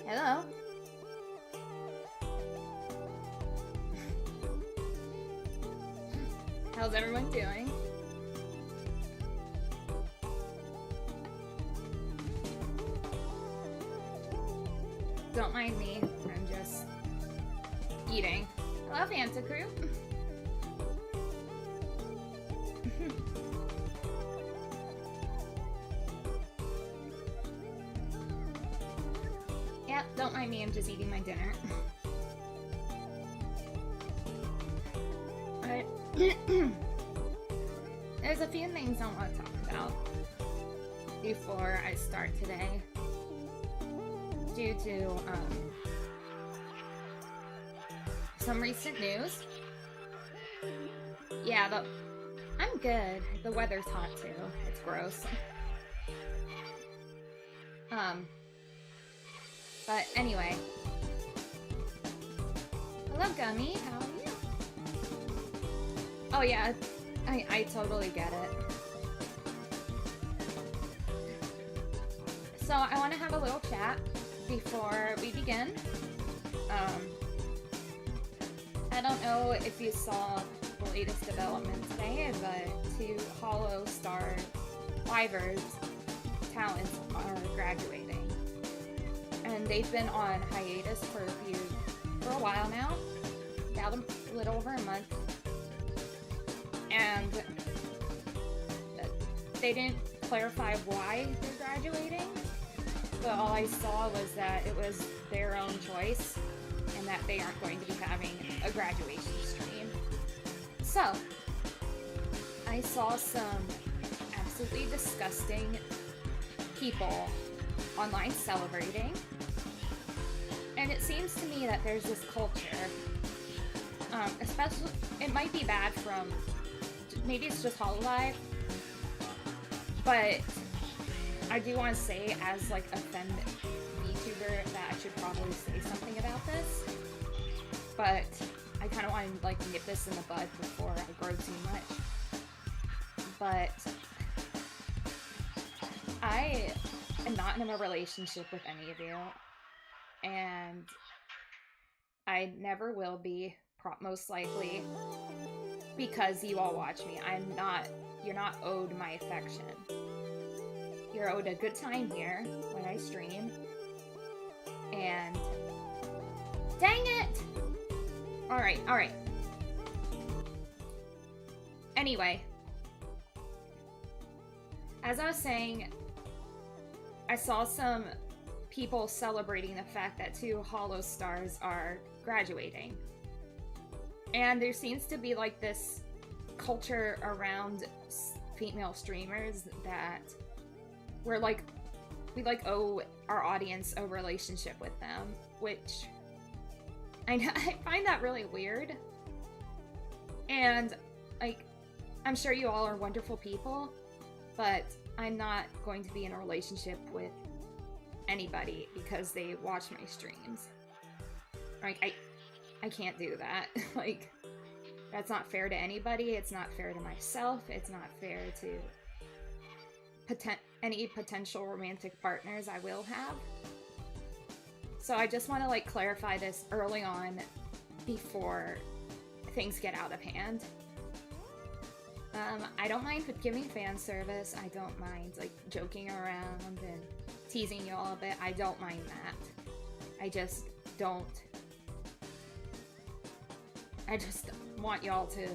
Hello? How's everyone doing? Don't mind me, I'm just eating. Hello, Fanta Crew. Yep, don't mind me, I'm just eating my dinner. Alright. There's a few things I want to talk about before I start today. Due to some recent news. Yeah, I'm good. The weather's hot too. It's gross. But anyway. Hello, Gummy. How are you? Oh yeah, I totally get it. So I want to have a little chat before we begin. I don't know if you saw the latest development today, but 2 Hollow Star Livers talents are graduating. And they've been on hiatus for a while now, about a little over a month. And they didn't clarify why they're graduating, but all I saw was that it was their own choice and that they aren't going to be having a graduation stream. So, I saw some absolutely disgusting people online celebrating, and it seems to me that there's this culture, especially, it might be bad from, maybe it's just Hololive, but I do want to say, as like a VTuber, that I should probably say something about this, but I kind of want to like nip this in the bud before I grow too much. But I am not in a relationship with any of you, and I never will be, most likely, because you all watch me. You're not owed my affection. You're owed a good time here when I stream. And dang it! Alright. Anyway, as I was saying, I saw some people celebrating the fact that 2 Hollow Stars are graduating. And there seems to be like this culture around female streamers that we owe our audience a relationship with them, which I find that really weird. And like, I'm sure you all are wonderful people, but I'm not going to be in a relationship with anybody because they watch my streams. Like, I can't do that. Like, that's not fair to anybody. It's not fair to myself. It's not fair to any potential romantic partners I will have. So I just want to like clarify this early on before things get out of hand. I don't mind giving fan service. I don't mind like joking around and teasing you all a bit. I don't mind that. I just want y'all to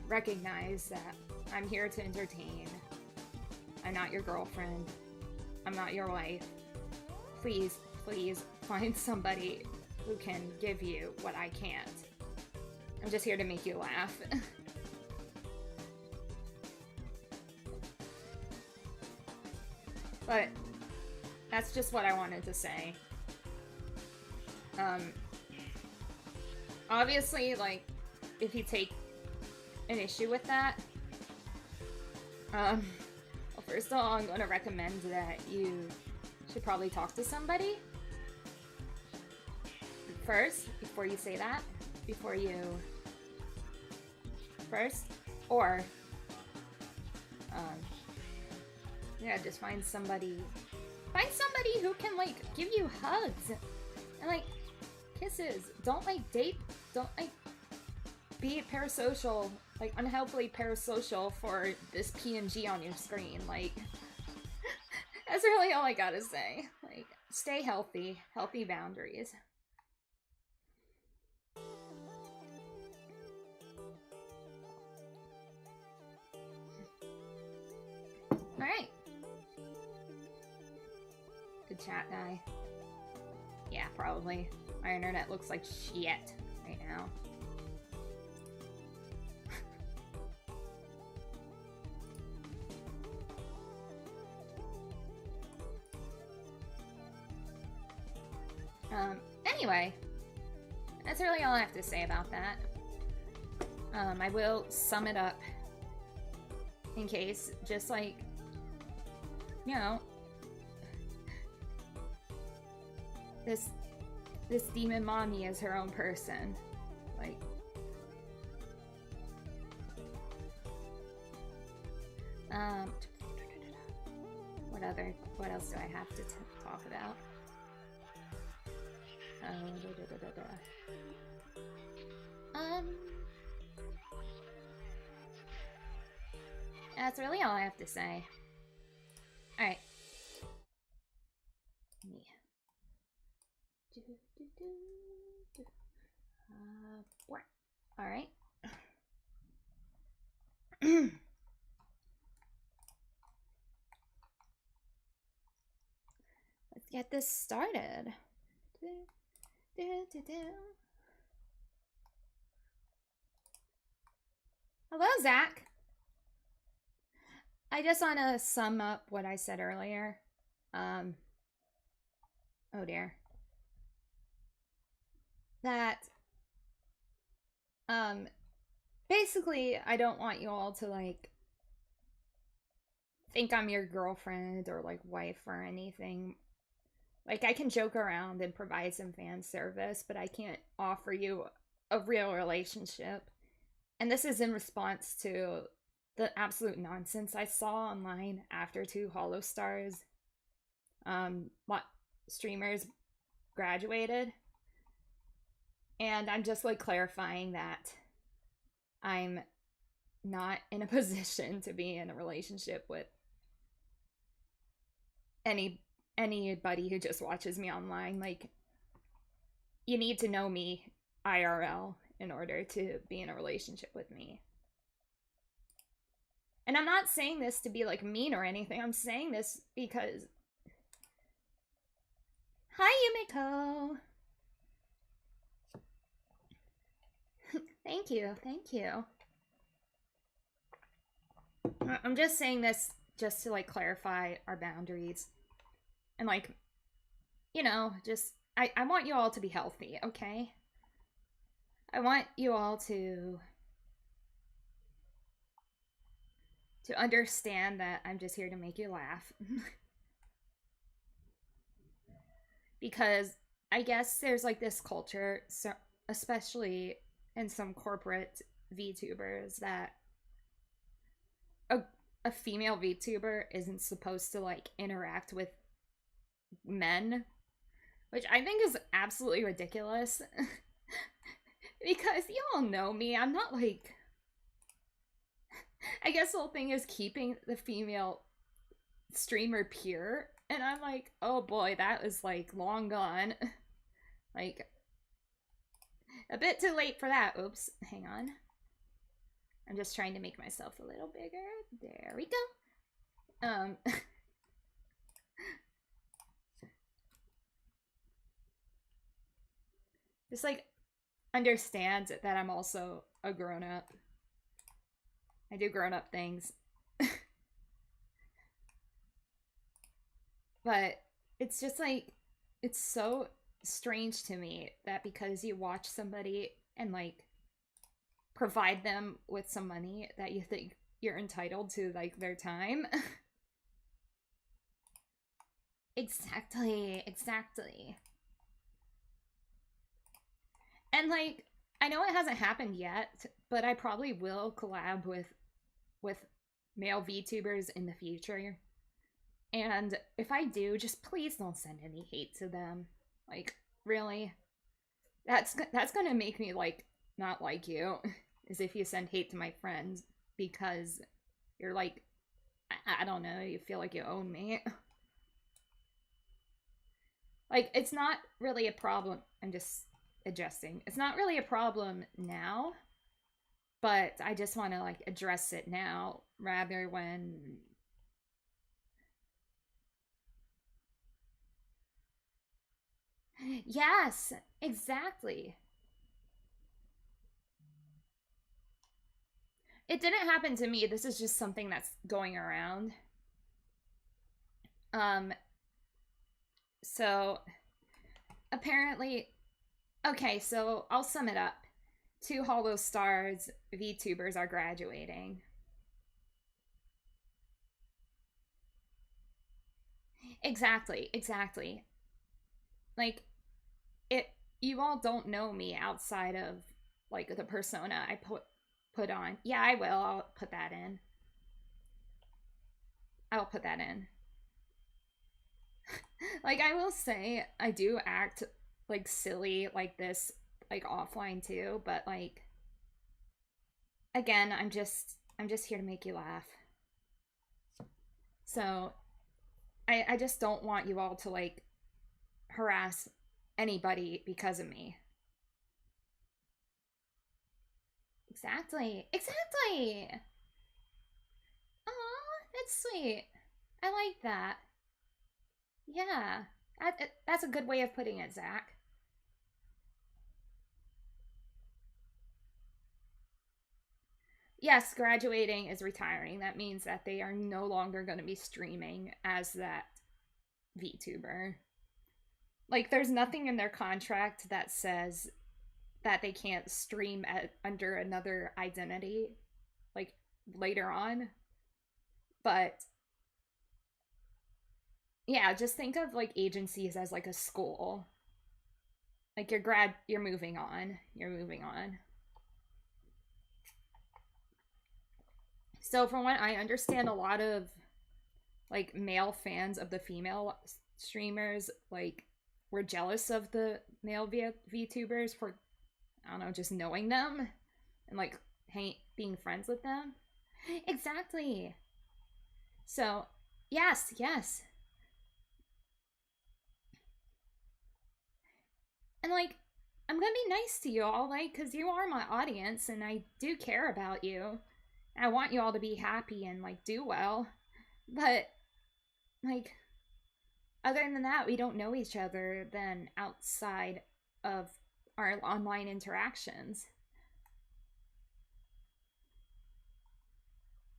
recognize that I'm here to entertain. I'm not your girlfriend. I'm not your wife. Please find somebody who can give you what I can't. I'm just here to make you laugh. But that's just what I wanted to say. Obviously, like, if you take an issue with that, well, first of all, I'm going to recommend that you should probably talk to somebody first, before you say that, or, yeah, just find somebody who can, like, give you hugs And like, kisses. Don't like date. Don't like be parasocial, like unhealthily parasocial for this PNG on your screen. Like, that's really all I gotta say. Like, stay healthy. Healthy boundaries. Alright. Good chat, guy. Yeah, probably. My internet looks like shit right now. Anyway, that's really all I have to say about that. I will sum it up in case, just like, you know, this demon mommy is her own person. Like, what else do I have to talk about? That's really all I have to say. Alright. Alright. Let's get this started. Hello, Zach. I just want to sum up what I said earlier. Oh dear. That, basically, I don't want you all to, like, think I'm your girlfriend or, like, wife or anything. Like, I can joke around and provide some fan service, but I can't offer you a real relationship. And this is in response to the absolute nonsense I saw online after 2 Hollow Stars streamers graduated. And I'm just, like, clarifying that I'm not in a position to be in a relationship with anybody who just watches me online. Like, you need to know me IRL in order to be in a relationship with me. And I'm not saying this to be, like, mean or anything. I'm saying this because... Hi, Yumiko! Thank you, thank you. I'm just saying this just to, like, clarify our boundaries. And, like, you know, just... I want you all to be healthy, okay? I want you all to understand that I'm just here to make you laugh. Because I guess there's, like, this culture, so especially in some corporate VTubers, that a female VTuber isn't supposed to, like, interact with men, which I think is absolutely ridiculous. Because you all know me, I'm not, like... I guess the whole thing is keeping the female streamer pure, and I'm like, oh boy, that was, like, long gone. Like, a bit too late for that. Oops, hang on. I'm just trying to make myself a little bigger. There we go. Just, like, understand that I'm also a grown-up. I do grown-up things. But it's just, like, it's so strange to me that because you watch somebody and, like, provide them with some money, that you think you're entitled to, like, their time. Exactly, exactly. And, like, I know it hasn't happened yet, but I probably will collab with male VTubers in the future. And if I do, just please don't send any hate to them. Like, Really? That's gonna make me like not like you, is if you send hate to my friends because you're like, I don't know, you feel like you own me. Like, it's not really a problem. I'm just adjusting. It's not really a problem now, but I just want to like address it now rather when. Yes, exactly. It didn't happen to me. This is just something that's going around. Um, so apparently, okay, so I'll sum it up. Two Hollow Stars VTubers are graduating. Exactly, exactly. Like, it, you all don't know me outside of like the persona I put on. Yeah, I will. I'll put that in. I'll put that in. Like, I will say I do act like silly like this like offline too, but like again, I'm just here to make you laugh. So I just don't want you all to like harass anybody because of me. Exactly. Exactly. Aw, that's sweet. I like that. Yeah. That's a good way of putting it, Zach. Yes, graduating is retiring. That means that they are no longer going to be streaming as that VTuber. Like, there's nothing in their contract that says that they can't stream under another identity, like, later on. But yeah, just think of like agencies as like a school. Like, you're moving on. You're moving on. So from what I understand, a lot of like male fans of the female streamers like were jealous of the male VTubers for, I don't know, just knowing them and like being friends with them. Exactly. So yes, yes. And like, I'm gonna be nice to you all, like, because you are my audience and I do care about you. I want you all to be happy and like do well. But like, other than that, we don't know each other then outside of our online interactions.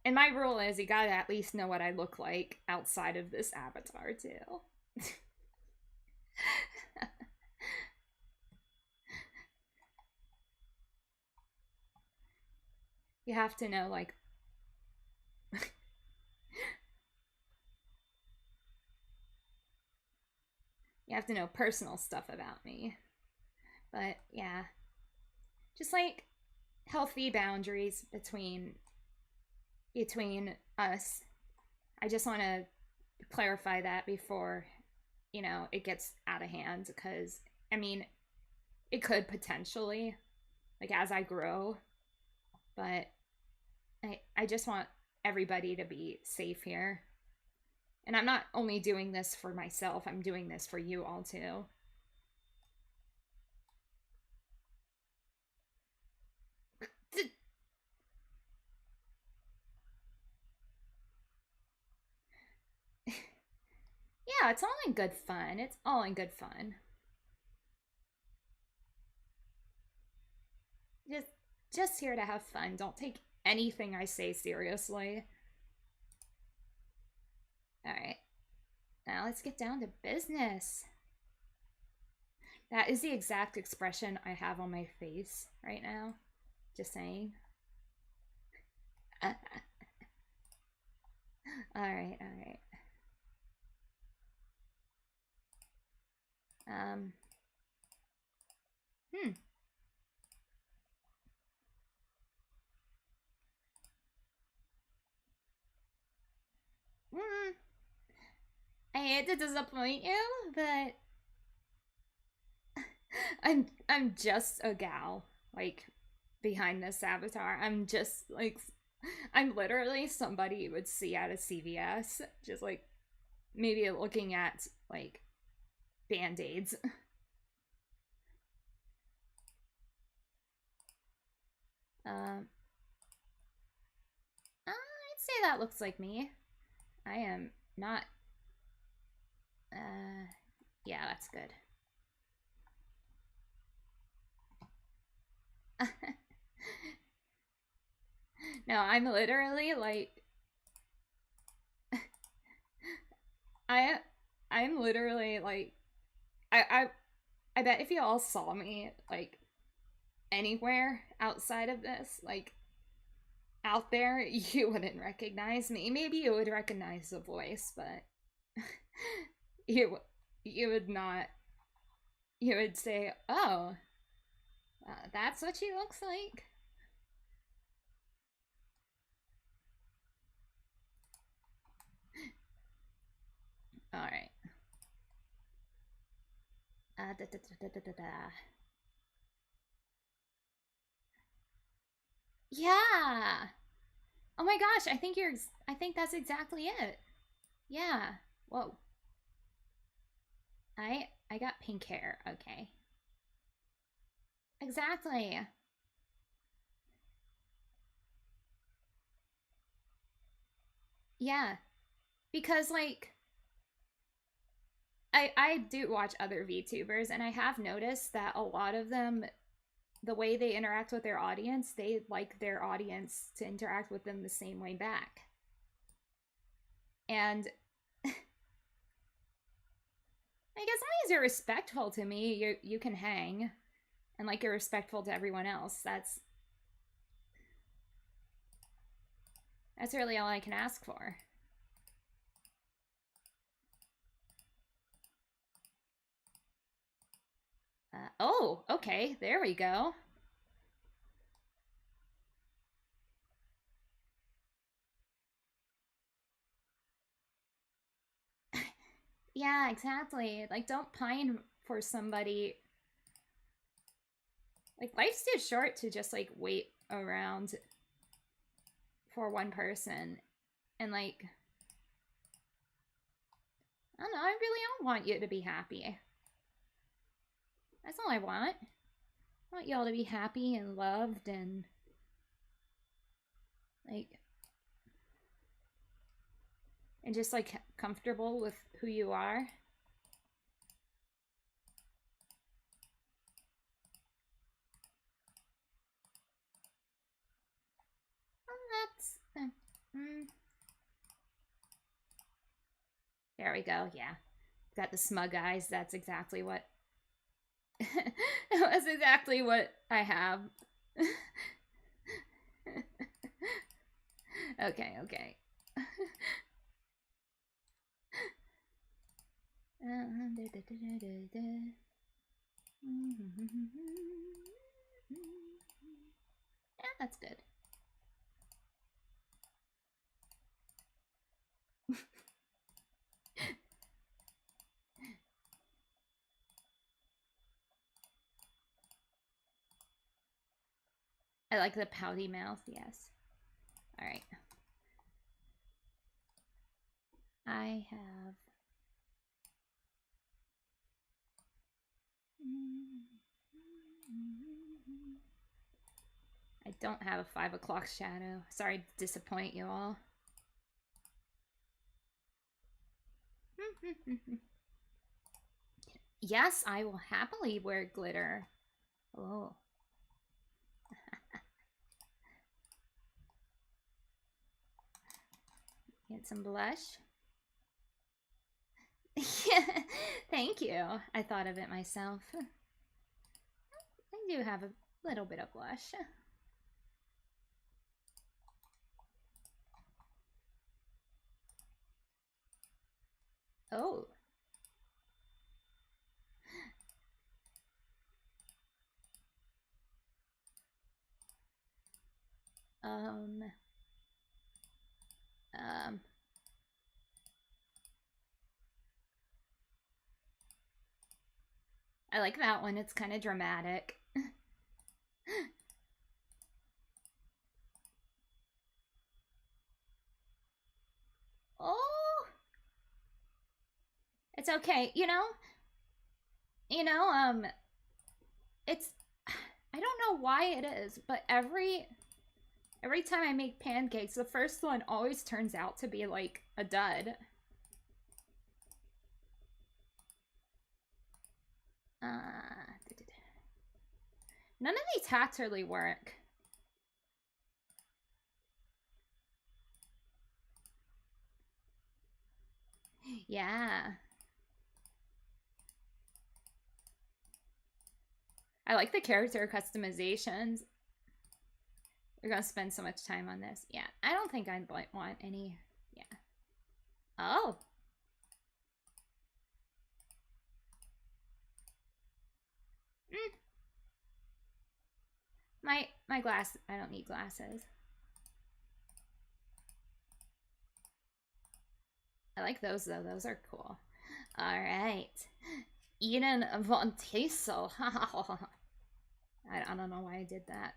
And my rule is you gotta at least know what I look like outside of this avatar, too. You have to know, like, you have to know personal stuff about me. But yeah, just like healthy boundaries between us. I just want to clarify that before, it gets out of hand because I mean, it could potentially, like, as I grow, but I just want everybody to be safe here. And I'm not only doing this for myself, I'm doing this for you all too. Yeah, it's all in good fun. It's all in good fun. Just just here to have fun. Don't take anything I say seriously. All right. Now let's get down to business. That is the exact expression I have on my face right now. Just saying. All right, all right. Um. Hmm. Hmm. I hate to disappoint you, but I'm just a gal, like, behind this avatar. I'm just like, I'm literally somebody you would see at a CVS, just like maybe looking at like band-aids. Um, I'd say that looks like me. I am not. Yeah, that's good. No, I'm literally like, I, I'm literally like, I, I bet if you all saw me like anywhere outside of this, like out there, you wouldn't recognize me. Maybe you would recognize the voice, but you you would not. You would say, "Oh, that's what she looks like." All right. Da, da, da, da, da, da. Yeah. Oh my gosh, I think you're. I think that's exactly it. Yeah. Whoa. I got pink hair. Okay. Exactly. Yeah. Because like I do watch other VTubers and I have noticed that a lot of them, the way they interact with their audience, they like their audience to interact with them the same way back. And like as long as you're respectful to me, you can hang, and like you're respectful to everyone else. That's really all I can ask for. Oh, okay, there we go. Yeah, exactly. Like don't pine for somebody. Like life's too short to just like wait around for one person and like I don't know, I really don't want you to be happy. That's all I want. I want y'all to be happy and loved and like and just like comfortable with who you are. That's there we go. Yeah, got the smug eyes. That's exactly what. That's exactly what I have. Okay, okay. Yeah, that's good. I like the pouty mouth, yes. All right. I have. I don't have a 5 o'clock shadow. Sorry to disappoint you all. Yes, I will happily wear glitter. Oh. Get some blush. Thank you. I thought of it myself. I do have a little bit of blush. Oh. Um. Um. I like that one. It's kind of dramatic. Oh, it's okay. It's, I don't know why it is, but every time I make pancakes, the first one always turns out to be like a dud. None of these hats really work. Yeah. I like the character customizations. We're gonna spend so much time on this. Yeah, I don't think I'd want any. Yeah. Oh. My glass, I don't need glasses. I like those though, those are cool. Alright. Eden ENVtuber. I don't know why I did that.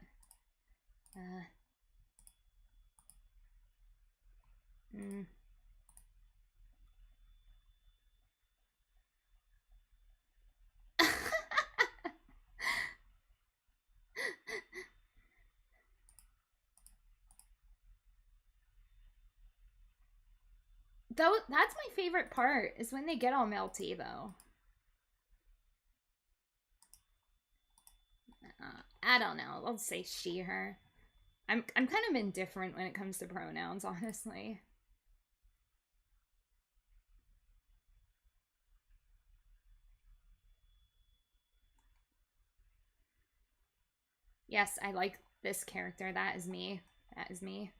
Though that's my favorite part, is when they get all melty though. I don't know. I'll say she, her. I'm kind of indifferent when it comes to pronouns, honestly. Yes, I like this character. That is me. That is me.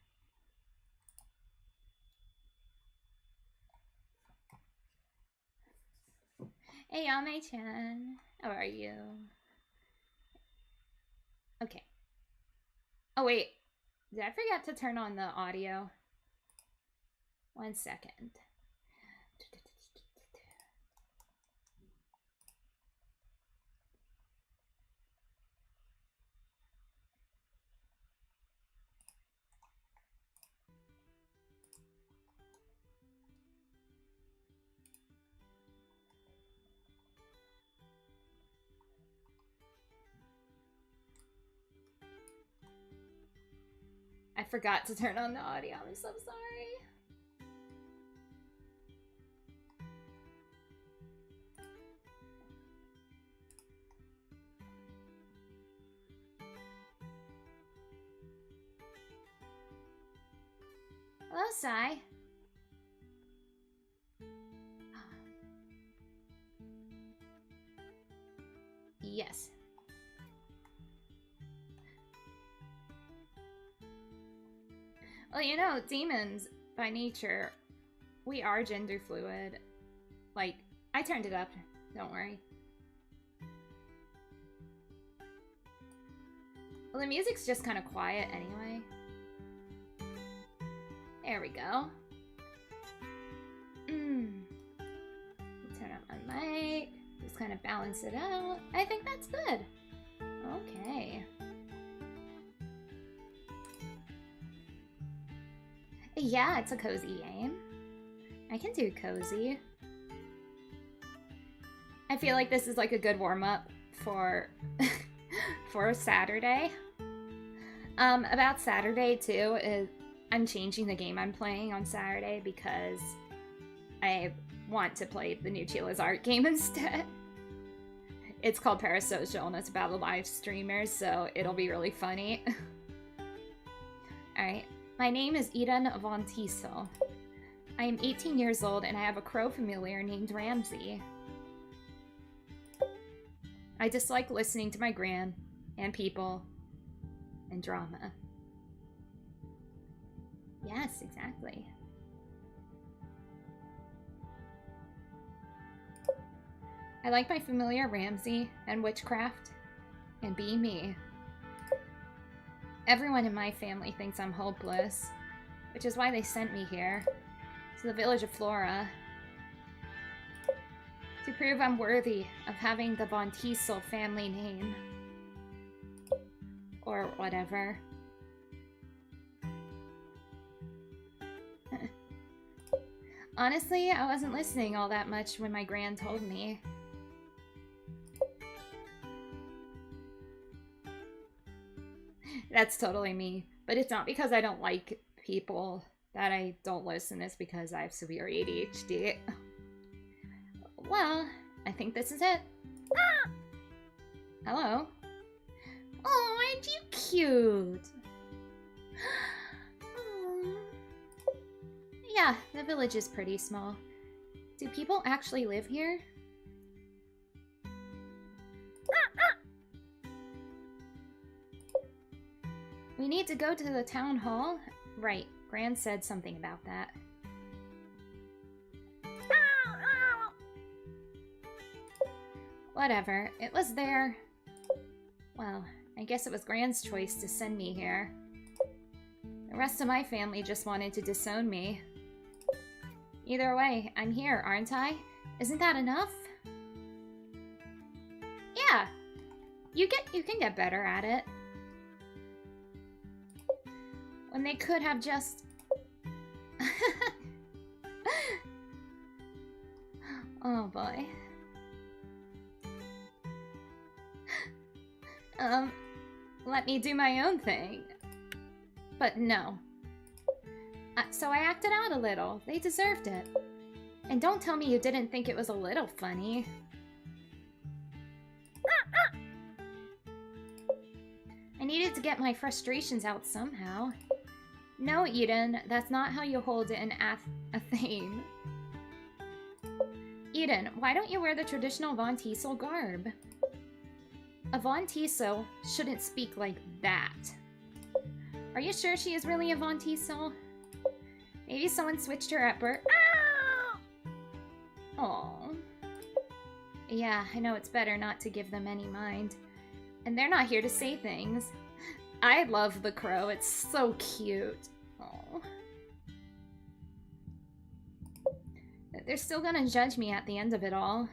Hey, Yame-chan. How are you? Okay. Oh, wait. Did I forget to turn on the audio? 1 second. I forgot to turn on the audio. I'm so sorry. Hello, Sai. Yes. Well, you know, demons, by nature, we are gender fluid. Like, I turned it up. Don't worry. Well, the music's just kind of quiet anyway. There we go. Turn up my mic. Just kind of balance it out. I think that's good. Okay. Yeah, it's a cozy game. I can do cozy. I feel like this is like a good warm-up for for Saturday. About Saturday too, I'm changing the game I'm playing on Saturday because I want to play the new Chila's art game instead. It's called Parasocial and it's about the live streamers, so it'll be really funny. Alright. My name is Eden ENVtuber. I am 18 years old and I have a crow familiar named Ramsey. I dislike listening to my gran and people and drama. Yes, exactly. I like my familiar Ramsey and witchcraft and being me. Everyone in my family thinks I'm hopeless, which is why they sent me here, to the village of Flora, To prove I'm worthy of having the Von Tiesel family name. Or whatever. Honestly, I wasn't listening all that much when my gran told me. That's totally me. But it's not because I don't like people that I don't listen. It's because I have severe ADHD. Well, I think this is it. Ah! Hello? Oh, aren't you cute? Yeah, the village is pretty small. Do people actually live here? We need to go to the town hall. Right, Gran said something about that. Whatever, it was there. Well, I guess it was Gran's choice to send me here. The rest of my family just wanted to disown me. Either way, I'm here, aren't I? Isn't that enough? Yeah, you can get better at it. When they could have just... Oh boy. Let me do my own thing. But no. So I acted out a little. They deserved it. And don't tell me you didn't think it was a little funny. I needed to get my frustrations out somehow. No, Eden, that's not how you hold an theme. Eden, why don't you wear the traditional Von Tiesel garb? A Von Tiesel shouldn't speak like that. Are you sure she is really a Von Tiesel? Maybe someone switched her at birth. Oh. Yeah, I know it's better not to give them any mind. And they're not here to say things. I love the crow. It's so cute. Oh. They're still gonna judge me at the end of it all.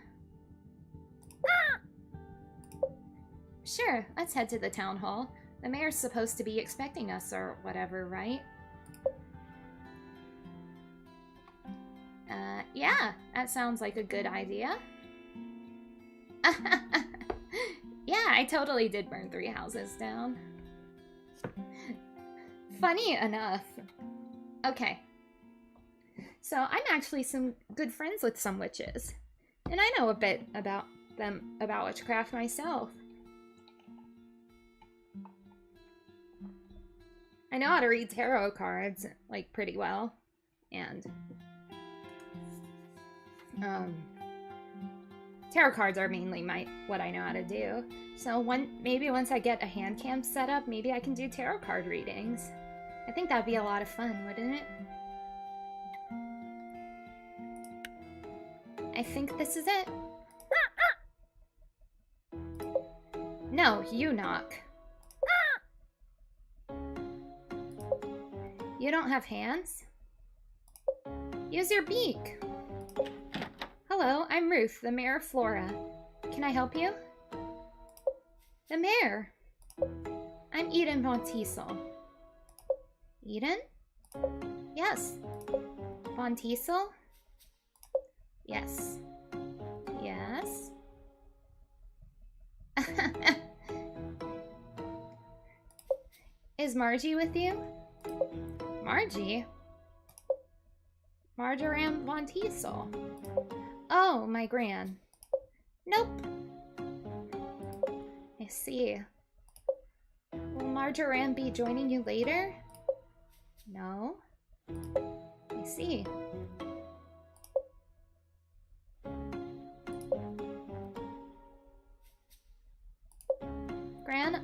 Sure, let's head to the town hall. The mayor's supposed to be expecting us or whatever, right? Yeah, that sounds like a good idea. Yeah, I totally did burn 3 houses down. Funny enough. Okay. So, I'm actually some good friends with some witches. And I know a bit about them, about witchcraft myself. I know how to read tarot cards, like, pretty well. And, tarot cards are mainly what I know how to do. So maybe once I get a hand cam set up, maybe I can do tarot card readings. I think that'd be a lot of fun, wouldn't it? I think this is it. No, you knock. You don't have hands? Use your beak. Hello, I'm Ruth, the mayor of Flora. Can I help you? The mayor. I'm Eden Von Tiesel. Eden? Yes. Von Tiesel? Yes. Yes. Is Margie with you? Margie? Marjoram Von Tiesel. Oh, my gran. Nope. I see. Will Marjoram be joining you later? No. I see. Gran,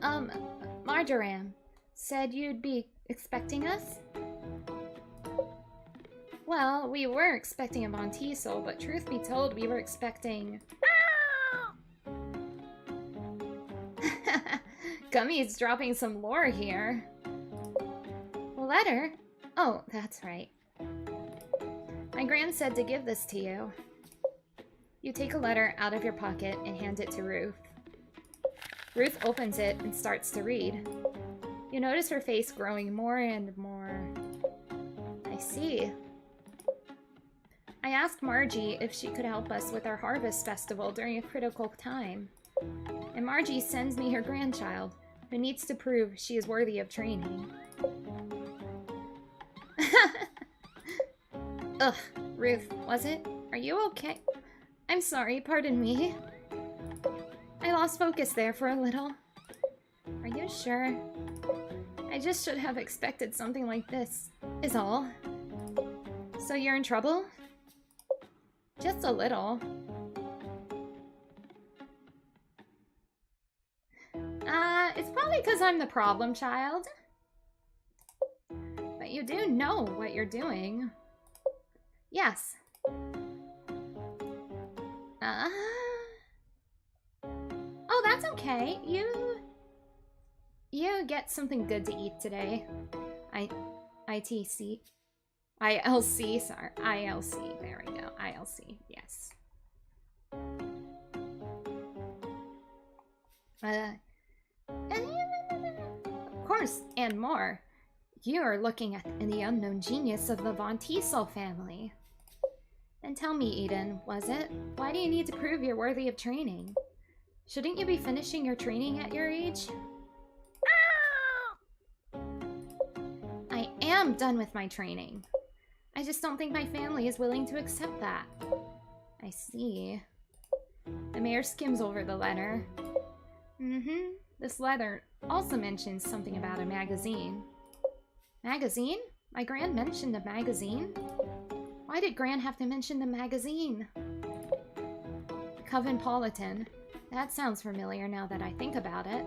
Marjoram said you'd be expecting us? Well, we were expecting a Von Tiesel, but truth be told, we were expecting... Gummy's dropping some lore here. Letter? Oh, that's right. My gran said to give this to you. You take a letter out of your pocket and hand it to Ruth. Ruth opens it and starts to read. You notice her face growing more and more. I see. I asked Margie if she could help us with our harvest festival during a critical time. And Margie sends me her grandchild, who needs to prove she is worthy of training. Ugh, Ruth, was it? Are you okay? I'm sorry, pardon me. I lost focus there for a little. Are you sure? I just should have expected something like this, is all. So you're in trouble? Just a little. It's probably because I'm the problem child. But you do know what you're doing. Yes. Oh, that's okay. You get something good to eat today. ILC, sorry. ILC, there we go. ILC, yes. Of course, and more. You are looking at the unknown genius of the Von Tiesel family. Then tell me, Eden, was it? Why do you need to prove you're worthy of training? Shouldn't you be finishing your training at your age? I am done with my training. I just don't think my family is willing to accept that. I see. The mayor skims over the letter. This letter also mentions something about a magazine. Magazine? My Gran mentioned a magazine? Why did Gran have to mention the magazine? Covenpolitan. That sounds familiar now that I think about it.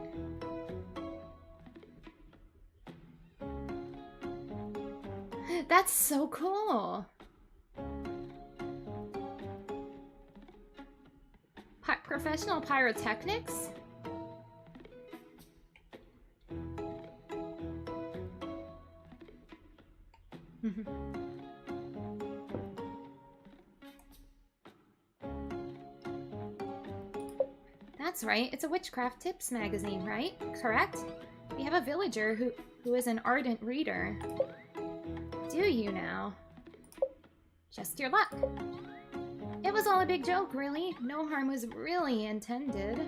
That's so cool! Professional pyrotechnics? That's right, it's a witchcraft tips magazine, right? Correct? We have a villager who is an ardent reader. Do you now? Just your luck. It was all a big joke, really. No harm was really intended.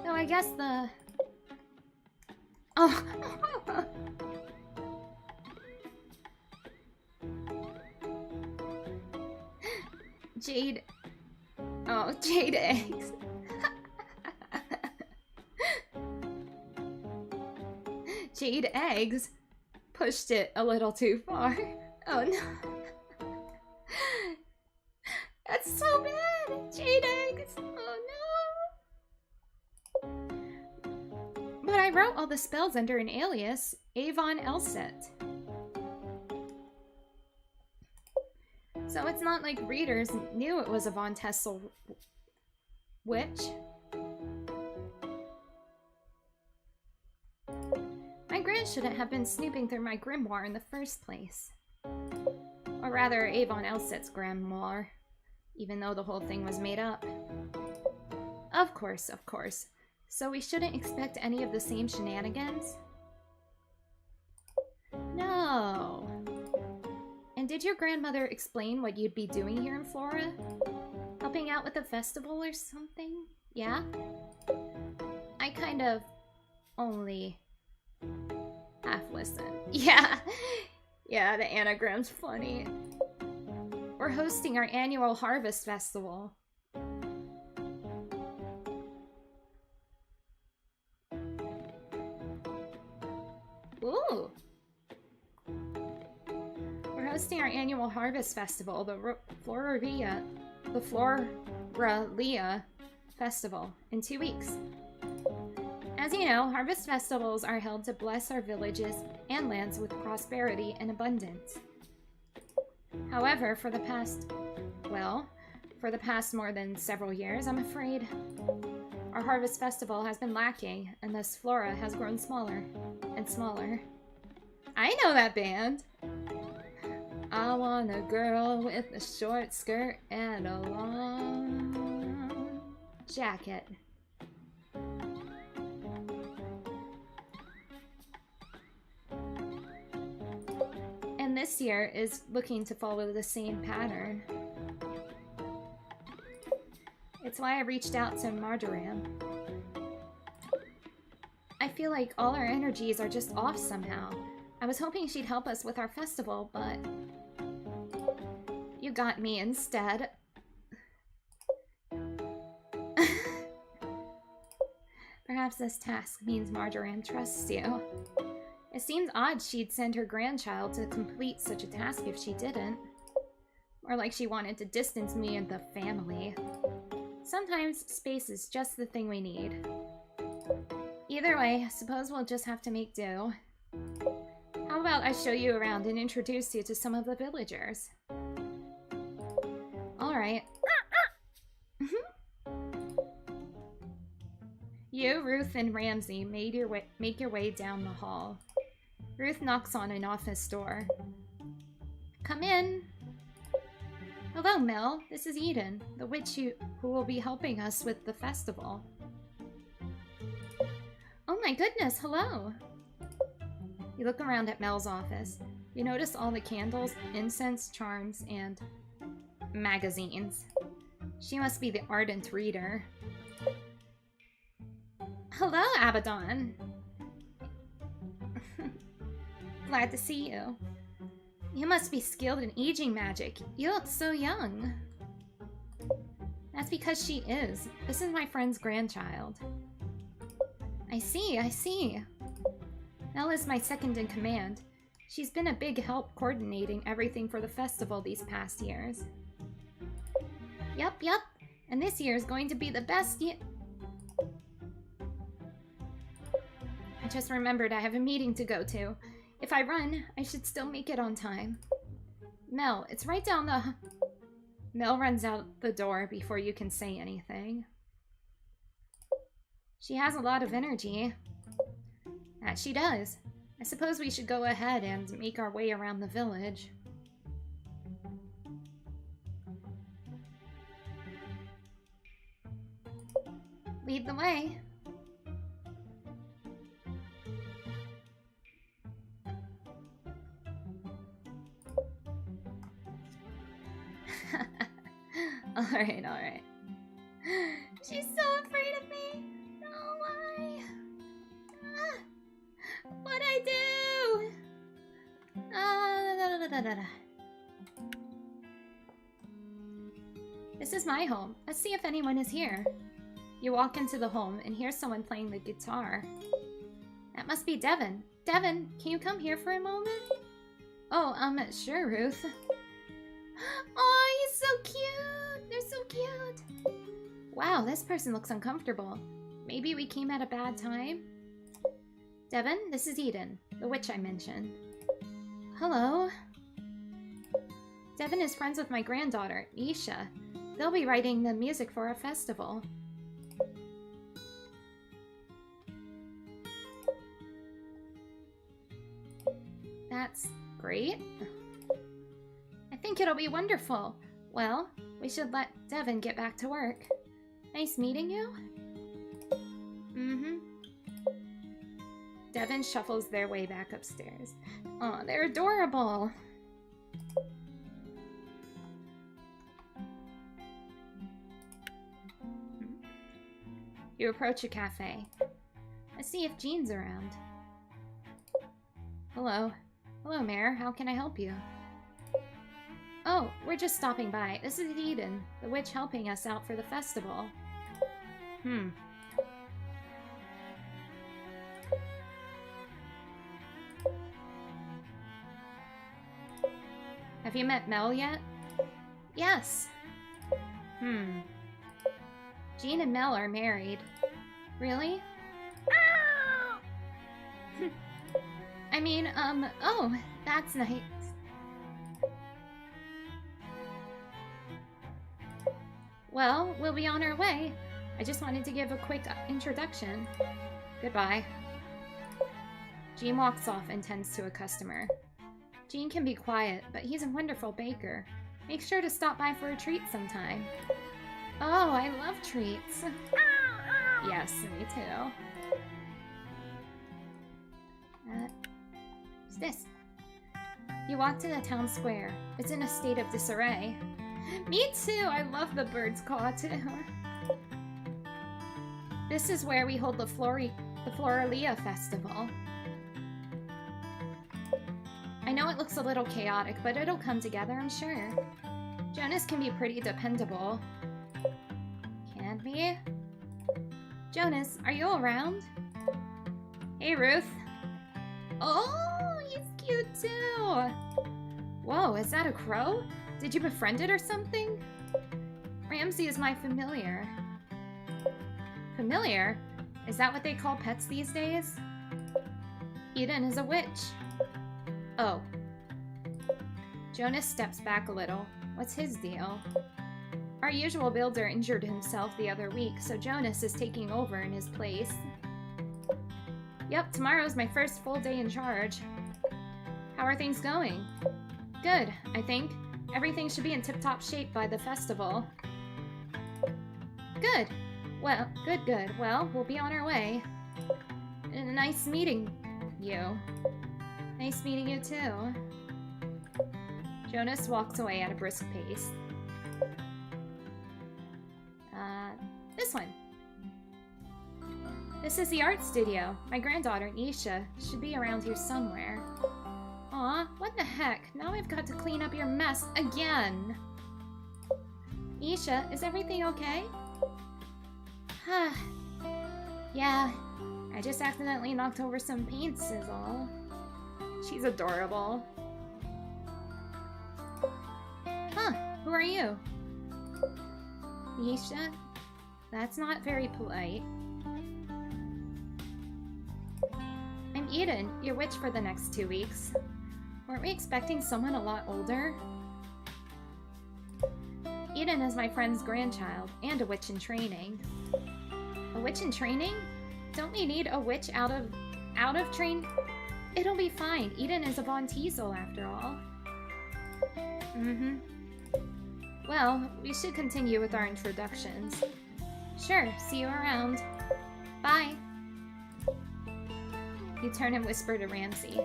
Though I guess the... Oh! Jade... Oh, jade eggs. Jade eggs pushed it a little too far. Oh no. That's so bad! Jade eggs! Oh no! But I wrote all the spells under an alias, Avon Elset. So it's not like readers knew it was a Von Tiesel witch. My Gran shouldn't have been snooping through my grimoire in the first place. Or rather, Avon Elset's grimoire, even though the whole thing was made up. Of course, of course. So we shouldn't expect any of the same shenanigans? No. And did your grandmother explain what you'd be doing here in Flora? Helping out with the festival or something? Yeah? I kind of only half listen. Yeah. Yeah, the anagram's funny. We're hosting our annual harvest festival. Ooh. We're hosting our annual harvest festival, the Floralia Festival, in 2 weeks. As you know, harvest festivals are held to bless our villages and lands with prosperity and abundance. However, for the past more than several years, I'm afraid, our harvest festival has been lacking, and thus Flora has grown smaller and smaller. I know that band! I want a girl with a short skirt and a long jacket. And this year is looking to follow the same pattern. It's why I reached out to Marjoram. I feel like all our energies are just off somehow. I was hoping she'd help us with our festival, but you got me instead. Perhaps this task means Marjoram trusts you. It seems odd she'd send her grandchild to complete such a task if she didn't. Or like she wanted to distance me and the family. Sometimes space is just the thing we need. Either way, I suppose we'll just have to make do. How about I show you around and introduce you to some of the villagers? Alright. You, Ruth, and Ramsey make your way down the hall. Ruth knocks on an office door. Come in. Hello, Mel. This is Eden, the witch who will be helping us with the festival. Oh my goodness, hello. You look around at Mel's office. You notice all the candles, incense, charms, and magazines. She must be the ardent reader. Hello, Abaddon. Glad to see you. You must be skilled in aging magic. You look so young. That's because she is. This is my friend's grandchild. I see, I see. Mel is my second in command. She's been a big help coordinating everything for the festival these past years. Yep. And this year is going to be the best year. I just remembered I have a meeting to go to. If I run, I should still make it on time. Mel, it's right down the... Mel runs out the door before you can say anything. She has a lot of energy. That she does. I suppose we should go ahead and make our way around the village. Lead the way. Alright. She's so afraid of me. No, why? What'd I do? This is my home. Let's see if anyone is here. You walk into the home and hear someone playing the guitar. That must be Devin. Devin, can you come here for a moment? Oh, sure, Ruth. Oh, he's so cute! They're so cute! Wow, this person looks uncomfortable. Maybe we came at a bad time? Devin, this is Eden, the witch I mentioned. Hello. Devin is friends with my granddaughter, Isha. They'll be writing the music for a festival. That's great. I think it'll be wonderful. Well, we should let Devin get back to work. Nice meeting you? Devin shuffles their way back upstairs. Aw, they're adorable. You approach a cafe. Let's see if Jean's around. Hello. Hello, Mayor. How can I help you? Oh, we're just stopping by. This is Eden, the witch helping us out for the festival. Have you met Mel yet? Yes. Jean and Mel are married. Really? I mean, oh, that's nice. Well, we'll be on our way. I just wanted to give a quick introduction. Goodbye. Jean walks off and tends to a customer. Jean can be quiet, but he's a wonderful baker. Make sure to stop by for a treat sometime. Oh, I love treats. Yes, me too. What's this? You walk to the town square. It's in a state of disarray. Me too! I love the bird's caw too. This is where we hold the Floralia Festival. I know it looks a little chaotic, but it'll come together, I'm sure. Jonas can be pretty dependable. Can we? Jonas, are you around? Hey, Ruth. Oh, he's cute too! Whoa, is that a crow? Did you befriend it or something? Ramsey is my familiar. Familiar? Is that what they call pets these days? Eden is a witch. Oh. Jonas steps back a little. What's his deal? Our usual builder injured himself the other week, so Jonas is taking over in his place. Yep, tomorrow's my first full day in charge. How are things going? Good, I think. Everything should be in tip-top shape by the festival. Good. Well, good. Well, we'll be on our way. Nice meeting you. Nice meeting you too. Jonas walks away at a brisk pace. This one. This is the art studio. My granddaughter, Nisha, should be around here somewhere. Aw, what the heck? Now I've got to clean up your mess again. Nisha, is everything okay? Yeah, I just accidentally knocked over some paints is all. She's adorable. Huh, who are you? Nisha? That's not very polite. I'm Eden, your witch for the next 2 weeks. Weren't we expecting someone a lot older? Eden is my friend's grandchild, and a witch in training. A witch in training? Don't we need a witch out of train? It'll be fine. Eden is a Von Teasel after all. Well, we should continue with our introductions. Sure, see you around. Bye. You turn and whisper to Ramsey.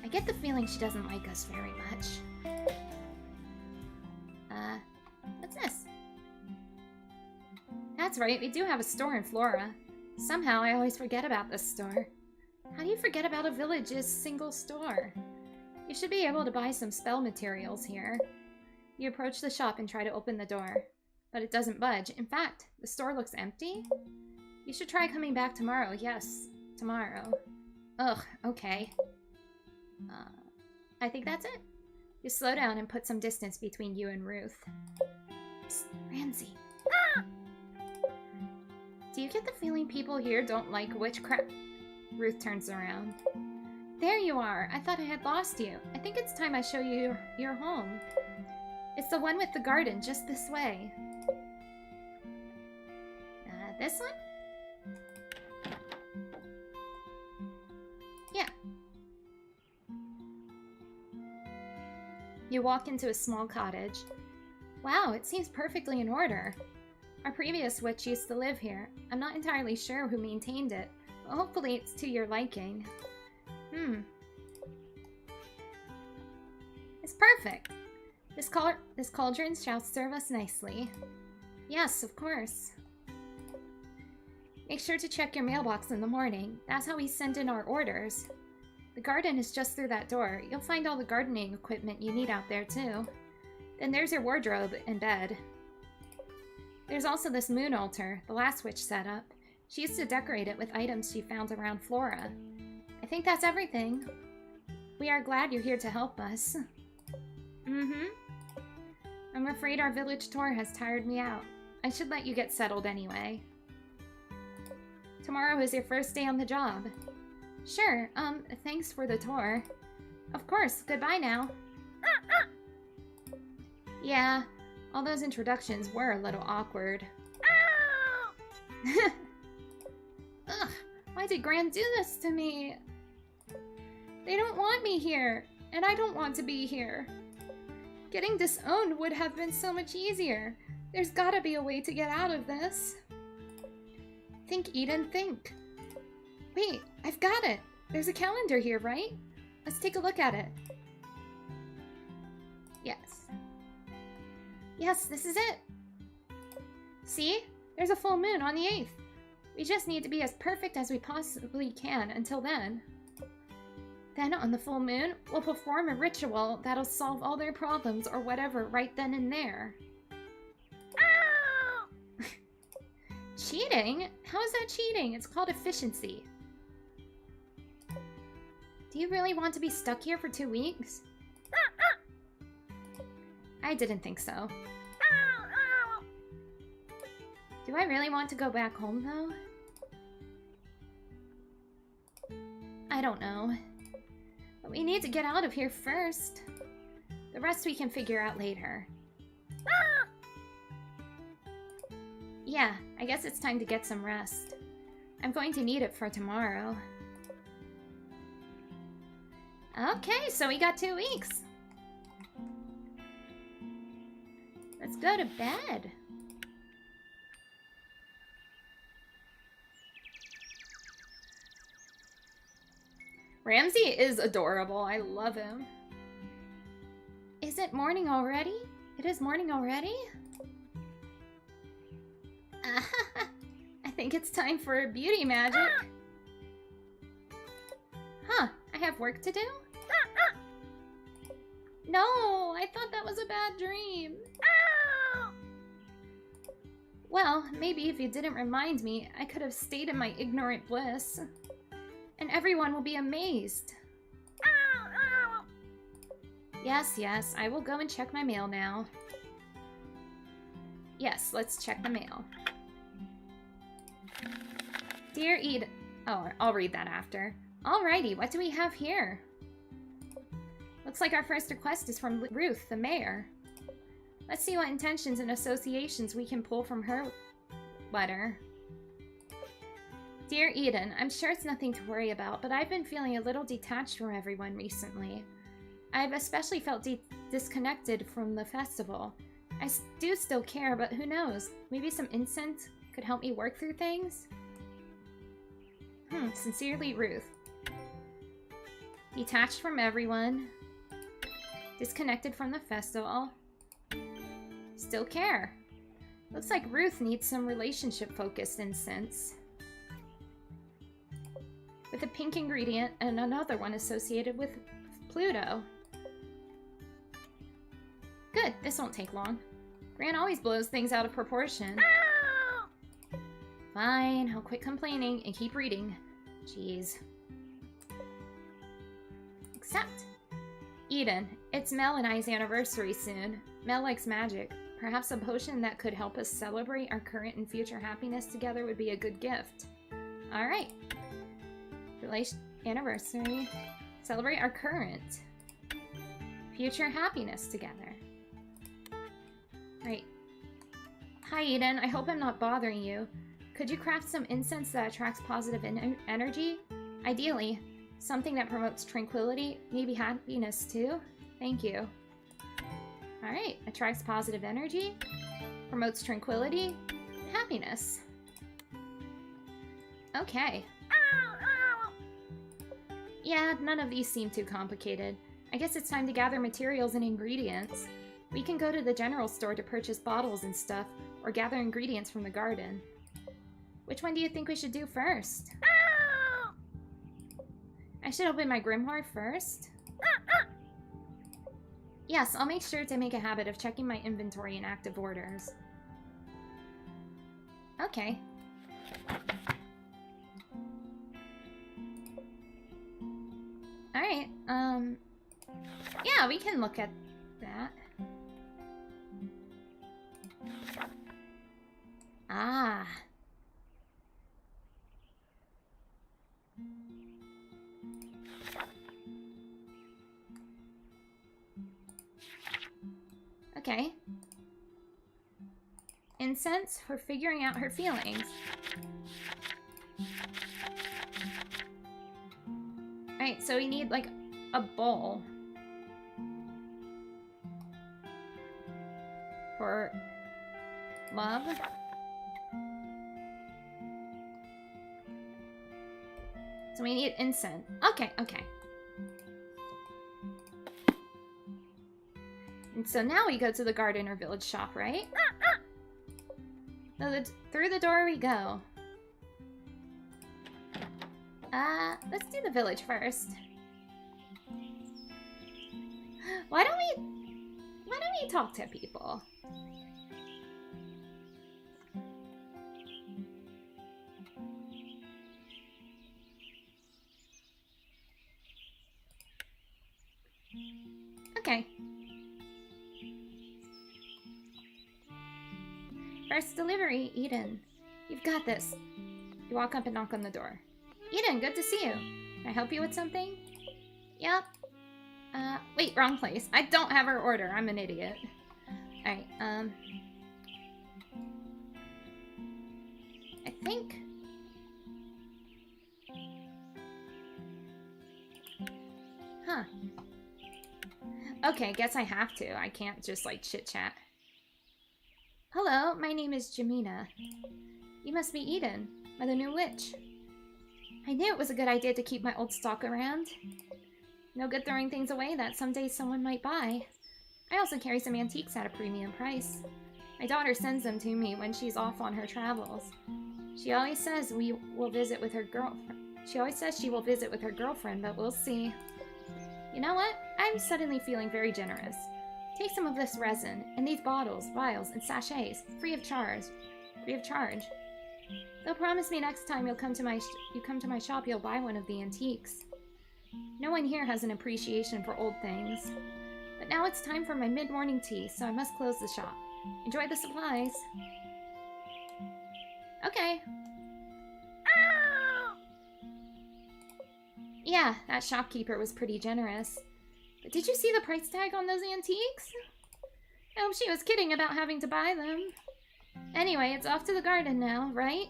I get the feeling she doesn't like us very much. What's this? That's right, we do have a store in Flora. Somehow I always forget about this store. How do you forget about a village's single store? You should be able to buy some spell materials here. You approach the shop and try to open the door, but it doesn't budge. In fact, the store looks empty. You should try coming back tomorrow. Yes, tomorrow. Ugh, okay. I think that's it. You slow down and put some distance between you and Ruth. Psst, Ramsey. Ah! Do you get the feeling people here don't like witchcraft? Ruth turns around. There you are. I thought I had lost you. I think it's time I show you your home. It's the one with the garden just this way. This one? Yeah. You walk into a small cottage. Wow, it seems perfectly in order. Our previous witch used to live here. I'm not entirely sure who maintained it, but hopefully it's to your liking. It's perfect. This cauldron shall serve us nicely. Yes, of course. Make sure to check your mailbox in the morning. That's how we send in our orders. The garden is just through that door. You'll find all the gardening equipment you need out there, too. Then there's your wardrobe and bed. There's also this moon altar the last witch set up. She used to decorate it with items she found around Flora. I think that's everything. We are glad you're here to help us. I'm afraid our village tour has tired me out. I should let you get settled anyway. Tomorrow is your first day on the job. Sure, thanks for the tour. Of course, goodbye now. Yeah, all those introductions were a little awkward. Ugh, why did Gran do this to me? They don't want me here, and I don't want to be here. Getting disowned would have been so much easier. There's gotta be a way to get out of this. Think, Eden, think. Wait, I've got it. There's a calendar here, right? Let's take a look at it. Yes. Yes, this is it. See? There's a full moon on the 8th. We just need to be as perfect as we possibly can until then. Then, on the full moon, we'll perform a ritual that'll solve all their problems or whatever right then and there. Cheating? How is that cheating? It's called efficiency. Do you really want to be stuck here for 2 weeks? I didn't think so. Do I really want to go back home, though? I don't know. But we need to get out of here first. The rest we can figure out later. Yeah, I guess it's time to get some rest. I'm going to need it for tomorrow. Okay, so we got 2 weeks. Let's go to bed. Ramsey is adorable. I love him. Is it morning already? It is morning already? I think it's time for beauty magic. Huh, I have work to do? No, I thought that was a bad dream. Well, maybe if you didn't remind me, I could have stayed in my ignorant bliss. And everyone will be amazed. Yes, I will go and check my mail now. Yes, let's check the mail. Dear Eden... Oh, I'll read that after. Alrighty, what do we have here? Looks like our first request is from Ruth, the mayor. Let's see what intentions and associations we can pull from her letter. Dear Eden, I'm sure it's nothing to worry about, but I've been feeling a little detached from everyone recently. I've especially felt disconnected from the festival. I do still care, but who knows? Maybe some incense could help me work through things? Sincerely, Ruth. Detached from everyone. Disconnected from the festival. Still care. Looks like Ruth needs some relationship-focused incense. With a pink ingredient and another one associated with Pluto. Good, this won't take long. Gran always blows things out of proportion. Fine, I'll quit complaining and keep reading. Jeez. Accept. Eden, it's Mel and I's anniversary soon. Mel likes magic. Perhaps a potion that could help us celebrate our current and future happiness together would be a good gift. Alright. Anniversary. Celebrate our current future happiness together. Right. Hi Eden, I hope I'm not bothering you. Could you craft some incense that attracts positive energy? Ideally, something that promotes tranquility, maybe happiness too? Thank you. Alright, attracts positive energy, promotes tranquility, happiness. Okay. Yeah, none of these seem too complicated. I guess it's time to gather materials and ingredients. We can go to the general store to purchase bottles and stuff, or gather ingredients from the garden. Which one do you think we should do first? I should open my grimoire first? Yes, I'll make sure to make a habit of checking my inventory in active orders. Okay. Alright, yeah, we can look at that. Ah. Okay. Incense for figuring out her feelings. Alright, so we need, like, a bowl. For Love. So we need incense. Okay, okay. And so now we go to the garden or village shop, right? So through the door we go. Let's do the village first. Why don't we talk to people? Okay. First delivery, Eden. You've got this. You walk up and knock on the door. Eden, good to see you. Can I help you with something? Yep. Wait, wrong place. I don't have her order. I'm an idiot. Alright, I think... Huh. Okay, guess I have to. I can't just, like, chit-chat. Hello, my name is Jamina. You must be Eden, the new witch. I knew it was a good idea to keep my old stock around. No good throwing things away that someday someone might buy. I also carry some antiques at a premium price. My daughter sends them to me when she's off on her travels. She always says we will visit with her girlfriend. She always says she will visit with her girlfriend, but we'll see. You know what? I'm suddenly feeling very generous. Take some of this resin, and these bottles, vials, and sachets, free of charge. They'll promise me next time you come to my shop, you'll buy one of the antiques. No one here has an appreciation for old things. But now it's time for my mid-morning tea, so I must close the shop. Enjoy the supplies. Okay. Yeah, that shopkeeper was pretty generous. But did you see the price tag on those antiques? I hope she was kidding about having to buy them. Anyway, it's off to the garden now, right?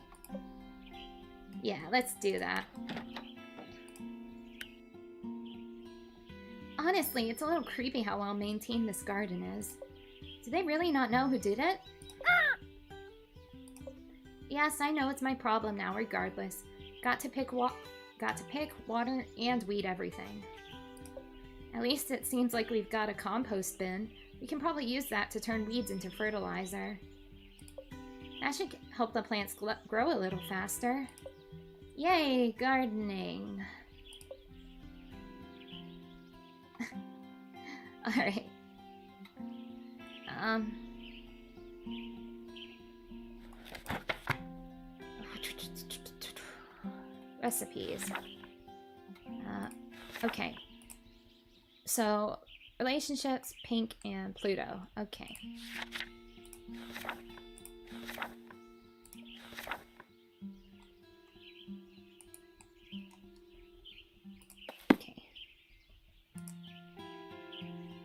Yeah, let's do that. Honestly, it's a little creepy how well maintained this garden is. Do they really not know who did it? Yes, I know it's my problem now, regardless. Got to pick, water, and weed everything. At least it seems like we've got a compost bin. We can probably use that to turn weeds into fertilizer. That should help the plants grow a little faster. Yay, gardening! Alright. Recipes. Okay. So, relationships, Pink, and Pluto. Okay.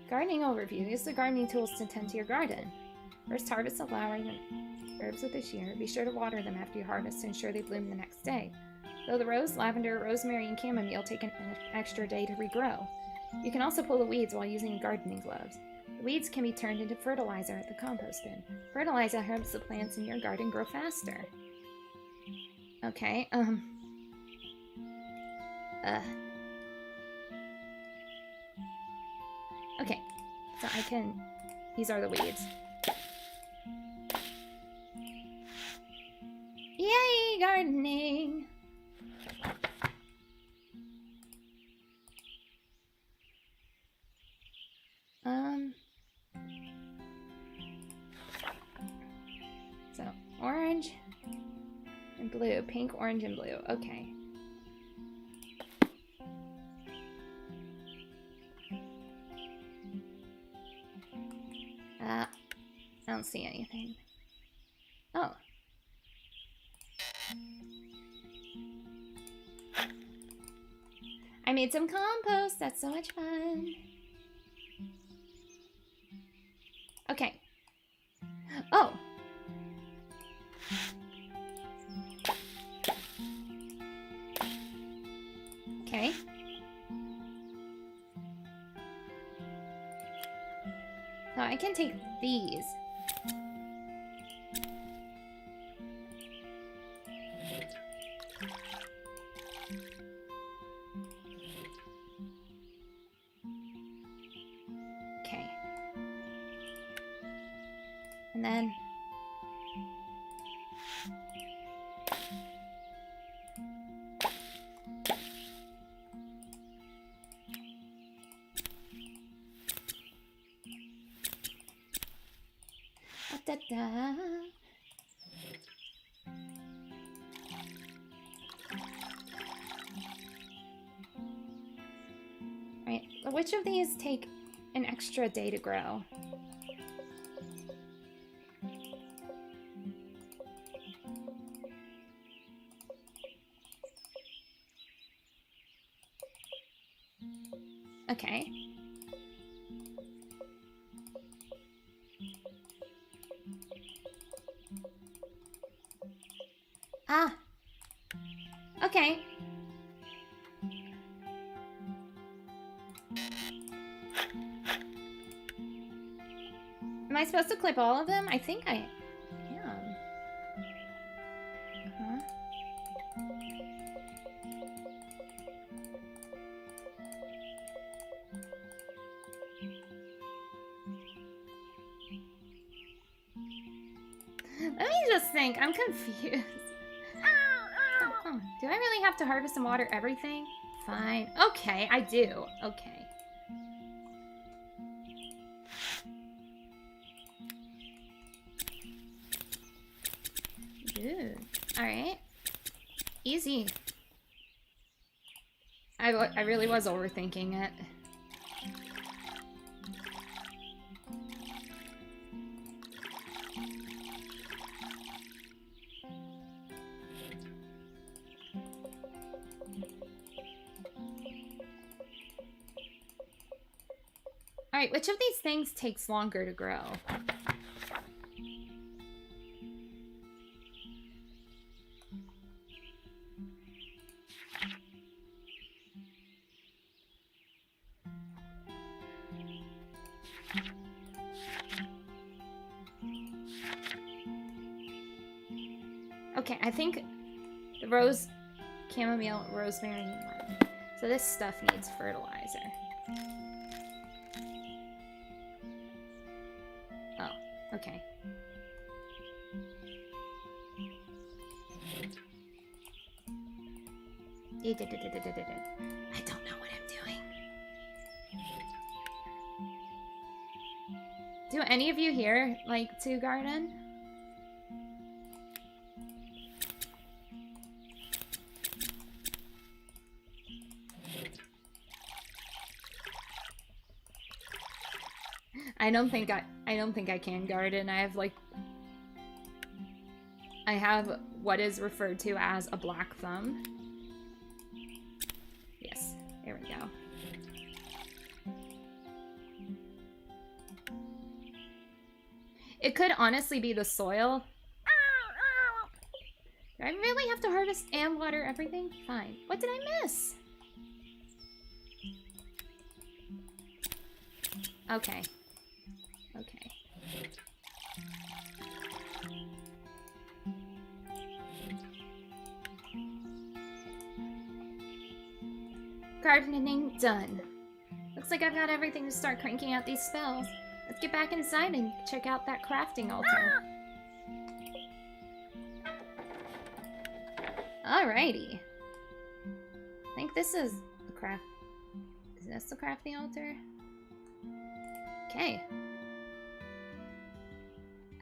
Gardening overview. Use the gardening tools to tend to your garden. First, harvest the flowers and herbs with the shear. Be sure to water them after you harvest to ensure they bloom the next day. Though the rose, lavender, rosemary, and chamomile take an extra day to regrow. You can also pull the weeds while using gardening gloves. The weeds can be turned into fertilizer at the compost bin. Fertilizer helps the plants in your garden grow faster. Okay, Okay, so I can... These are the weeds. Yay, gardening! So, orange and blue. Pink, orange, and blue. Okay. I don't see anything. Oh. I made some compost. That's so much fun. Okay. Oh. Okay. So I can take these. da. Right, which of these take an extra day to grow? Okay. Ah. Okay. Am I supposed to clip all of them? I think I am. Huh? Let me just think. I'm confused. Oh, do I really have to harvest and water everything? Fine. Okay, I do. Okay. Good. Alright. Easy. I really was overthinking it. Alright, which of these things takes longer to grow? Okay, I think the rose, chamomile, rosemary, and lemon. So this stuff needs fertilizer. Oh, okay. I don't know what I'm doing. Do any of you here like to garden? I don't think I can garden. I have what is referred to as a black thumb. Yes, there we go. It could honestly be the soil. Do I really have to harvest and water everything? Fine. What did I miss? Okay. Okay. Gardening done. Looks like I've got everything to start cranking out these spells. Let's get back inside and check out that crafting altar. Alrighty. I think this is the craft. Is this the crafting altar? Okay.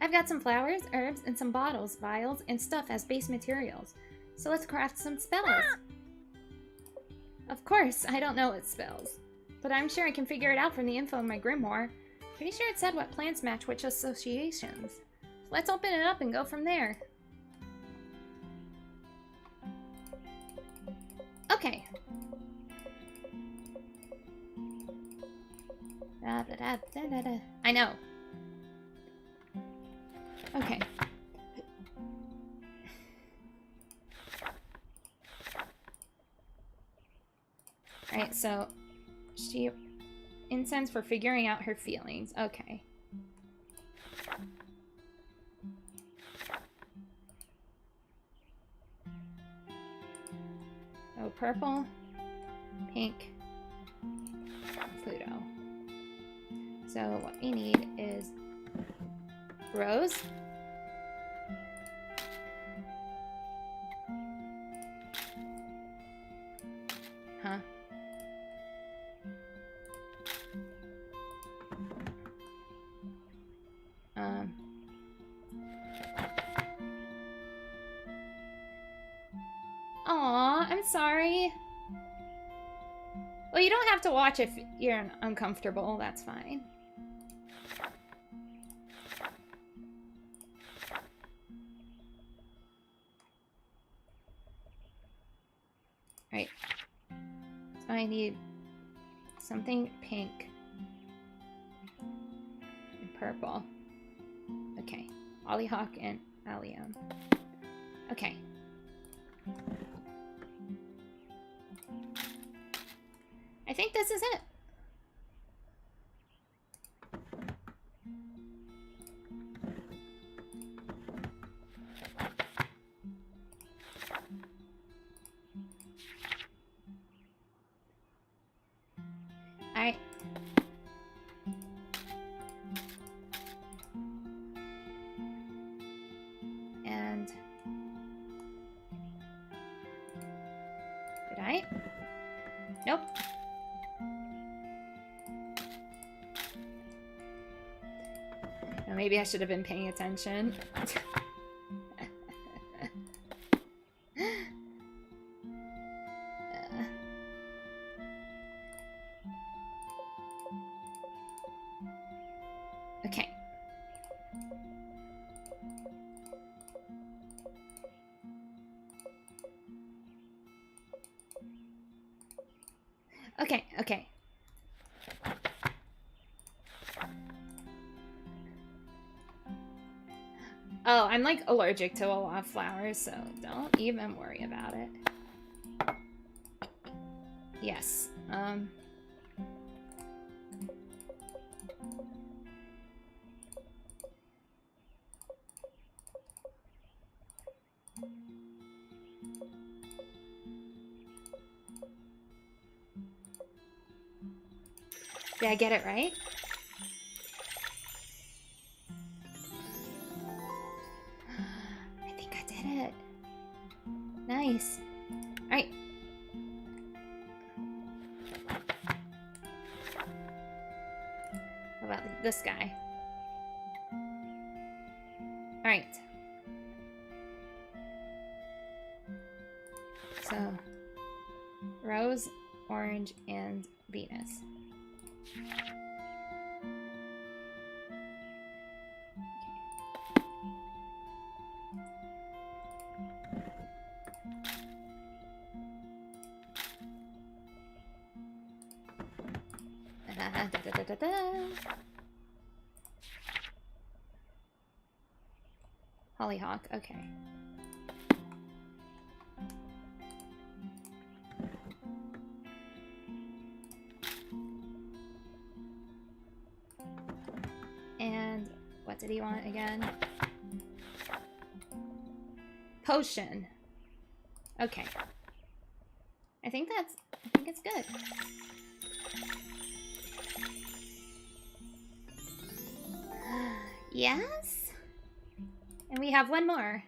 I've got some flowers, herbs, and some bottles, vials, and stuff as base materials. So let's craft some spells. Of course, I don't know what spells, but I'm sure I can figure it out from the info in my grimoire. Pretty sure it said what plants match which associations. Let's open it up and go from there. Okay. I know. Okay. Alright, so she incense for figuring out her feelings. Okay. So purple, pink, Pluto. So what we need is rose. Huh? sorry. Well, you don't have to watch if you're uncomfortable. That's fine. Right. So I need something pink and purple. Okay. Hollyhock and allium. Okay. I think this is it. Alright. And did I? Nope. Maybe I should have been paying attention. Okay. Okay, okay. Oh, I'm like allergic to a lot of flowers, so don't even worry about it. Yes. Did I get it right? I think I did it. Nice. All right. How about this guy? All right. So, Rose, Orange, and Venus. Hollyhock, okay. And what did he want again? Potion. Okay. I think it's good. Yes? And we have one more.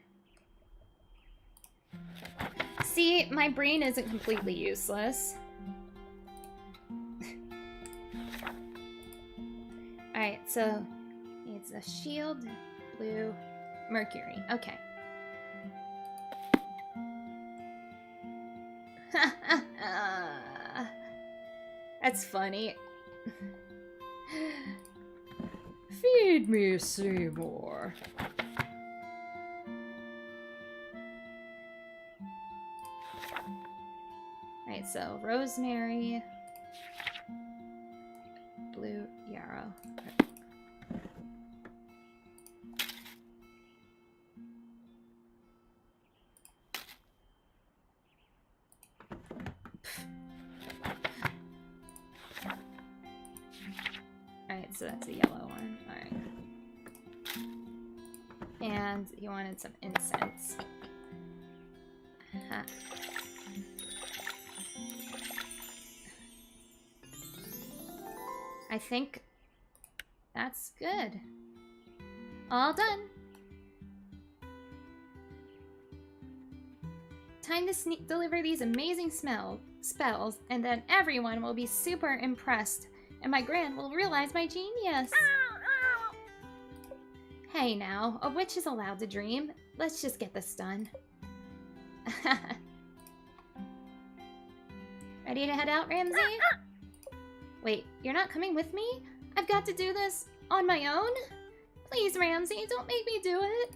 See, my brain isn't completely useless. Alright, so it's a shield, blue, Mercury. Okay. That's funny. Feed me, Seymour. Alright, so rosemary, blue yarrow. Alright, so that's a yellow one. Alright. And you wanted some incense. Huh. I think that's good. All done. Time to deliver these amazing spells, and then everyone will be super impressed, and my Gran will realize my genius. Hey now, a witch is allowed to dream. Let's just get this done. Ready to head out, Ramsey? Wait, you're not coming with me? I've got to do this on my own? Please, Ramsey, don't make me do it.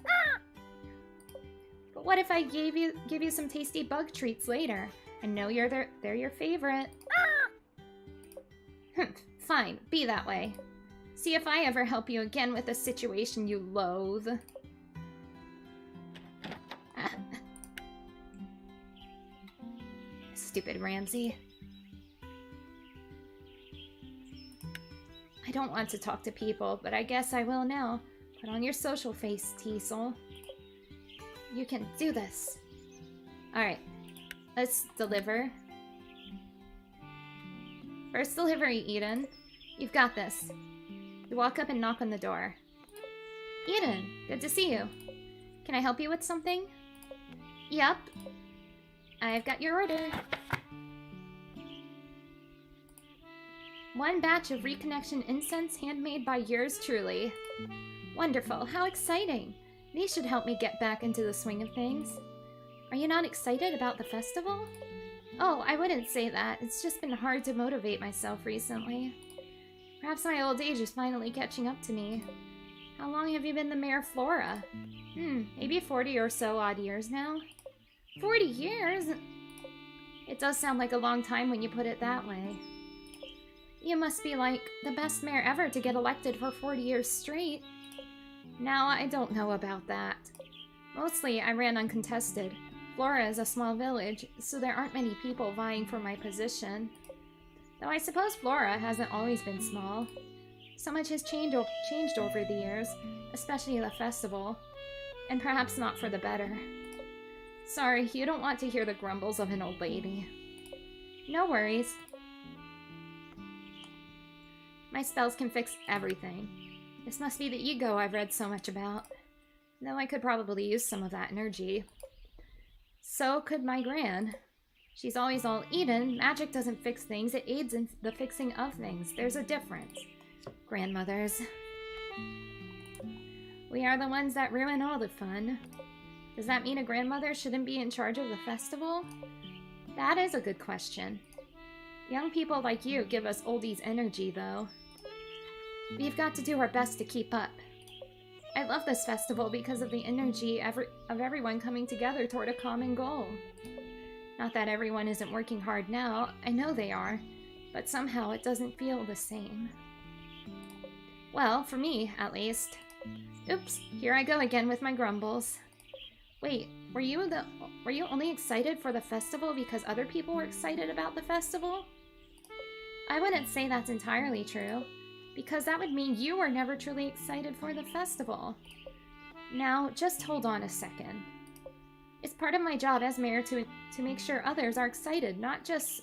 But what if I give you some tasty bug treats later? I know they're your favorite. Fine, be that way. See if I ever help you again with a situation you loathe. Stupid Ramsey. I don't want to talk to people, but I guess I will now. Put on your social face, Teasel. You can do this. Alright, let's deliver. First delivery, Eden. You've got this. You walk up and knock on the door. Eden, good to see you. Can I help you with something? Yup. I've got your order. One batch of reconnection incense handmade by yours truly. Wonderful, how exciting. These should help me get back into the swing of things. Are you not excited about the festival? Oh, I wouldn't say that. It's just been hard to motivate myself recently. Perhaps my old age is finally catching up to me. How long have you been the mayor of Flora? Maybe 40 or so odd years now. 40 years? It does sound like a long time when you put it that way. You must be like the best mayor ever to get elected for 40 years straight. Now, I don't know about that. Mostly, I ran uncontested. Flora is a small village, so there aren't many people vying for my position. Though I suppose Flora hasn't always been small. So much has changed over the years, especially the festival. And perhaps not for the better. Sorry, you don't want to hear the grumbles of an old lady. No worries. My spells can fix everything. This must be the ego I've read so much about. Though I could probably use some of that energy. So could my gran. She's always all, Eden, magic doesn't fix things, it aids in the fixing of things. There's a difference. Grandmothers. We are the ones that ruin all the fun. Does that mean a grandmother shouldn't be in charge of the festival? That is a good question. Young people like you give us oldies energy, though. We've got to do our best to keep up. I love this festival because of the energy of everyone coming together toward a common goal. Not that everyone isn't working hard now, I know they are, but somehow it doesn't feel the same. Well, for me, at least. Oops, here I go again with my grumbles. Wait, were you only excited for the festival because other people were excited about the festival? I wouldn't say that's entirely true, because that would mean you were never truly excited for the festival. Now, just hold on a second. It's part of my job as mayor to make sure others are excited, not just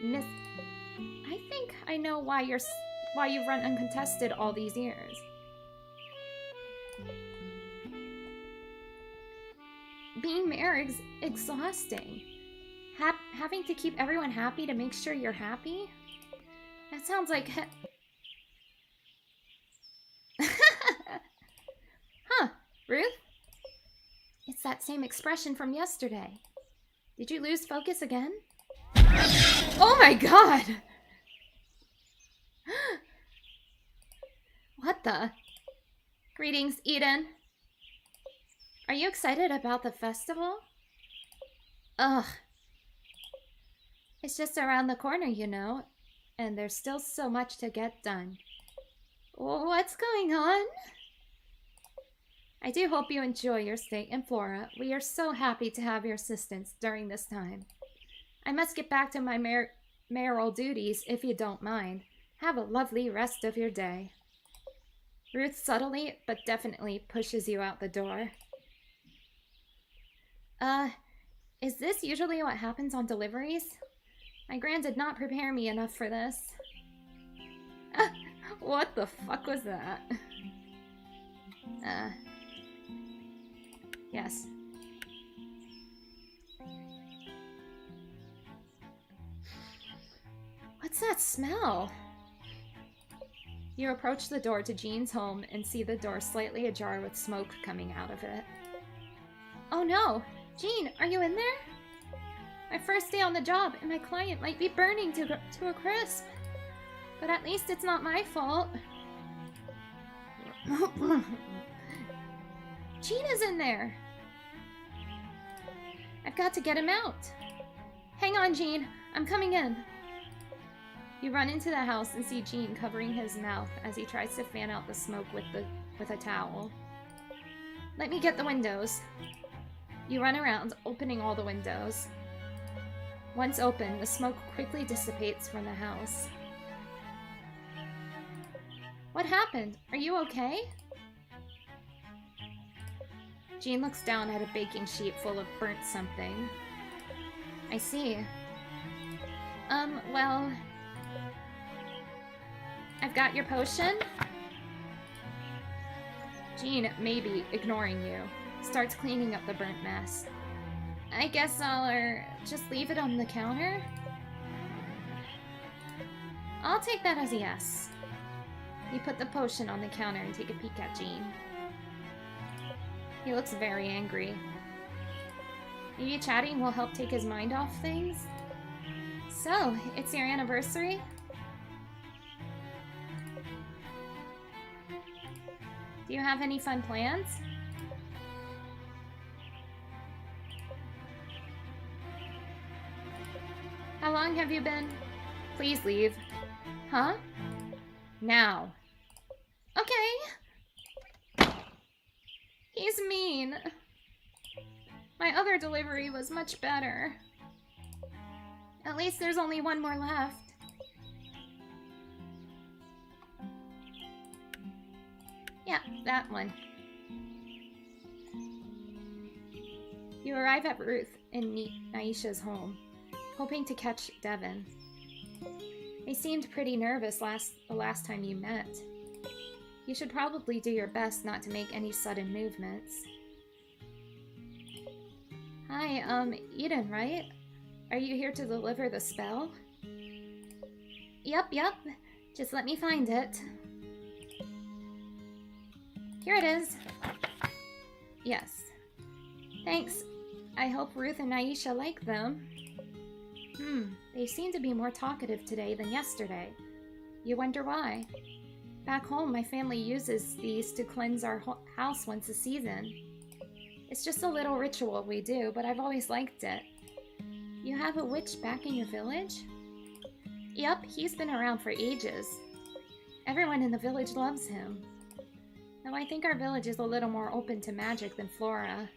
I think I know why you've run uncontested all these years. Being mayor is exhausting. Having to keep everyone happy to make sure you're happy? That sounds like Huh, Ruth? It's that same expression from yesterday. Did you lose focus again? Oh my god! What the? Greetings, Eden. Are you excited about the festival? Ugh. It's just around the corner, you know, and there's still so much to get done. What's going on? I do hope you enjoy your stay in Flora. We are so happy to have your assistance during this time. I must get back to my mayoral duties if you don't mind. Have a lovely rest of your day. Ruth subtly but definitely pushes you out the door. Is this usually what happens on deliveries? My gran did not prepare me enough for this. What the fuck was that? Yes. What's that smell? You approach the door to Jean's home and see the door slightly ajar with smoke coming out of it. Oh no! Jean, are you in there? My first day on the job, and my client might be burning to a crisp. But at least it's not my fault. Gina's in there. I've got to get him out. Hang on, Gene. I'm coming in. You run into the house and see Gene covering his mouth as he tries to fan out the smoke with a towel. Let me get the windows. You run around, opening all the windows. Once open, the smoke quickly dissipates from the house. What happened? Are you okay? Jean looks down at a baking sheet full of burnt something. I see. Well... I've got your potion? Jean, maybe ignoring you, starts cleaning up the burnt mess. I guess I'll, just leave it on the counter? I'll take that as a yes. You put the potion on the counter and take a peek at Jean. He looks very angry. Maybe chatting will help take his mind off things? So, it's your anniversary? Do you have any fun plans? How long have you been? Please leave. Huh? Now. Okay. He's mean. My other delivery was much better. At least there's only one more left. Yeah, that one. You arrive at Ruth and meet Naisha's home, hoping to catch Devin. They seemed pretty nervous the last time you met. You should probably do your best not to make any sudden movements. Hi, Eden, right? Are you here to deliver the spell? Yep. Just let me find it. Here it is. Yes. Thanks. I hope Ruth and Naisha like them. They seem to be more talkative today than yesterday. You wonder why? Back home, my family uses these to cleanse our house once a season. It's just a little ritual we do, but I've always liked it. You have a witch back in your village? Yep, he's been around for ages. Everyone in the village loves him. Though I think our village is a little more open to magic than Flora.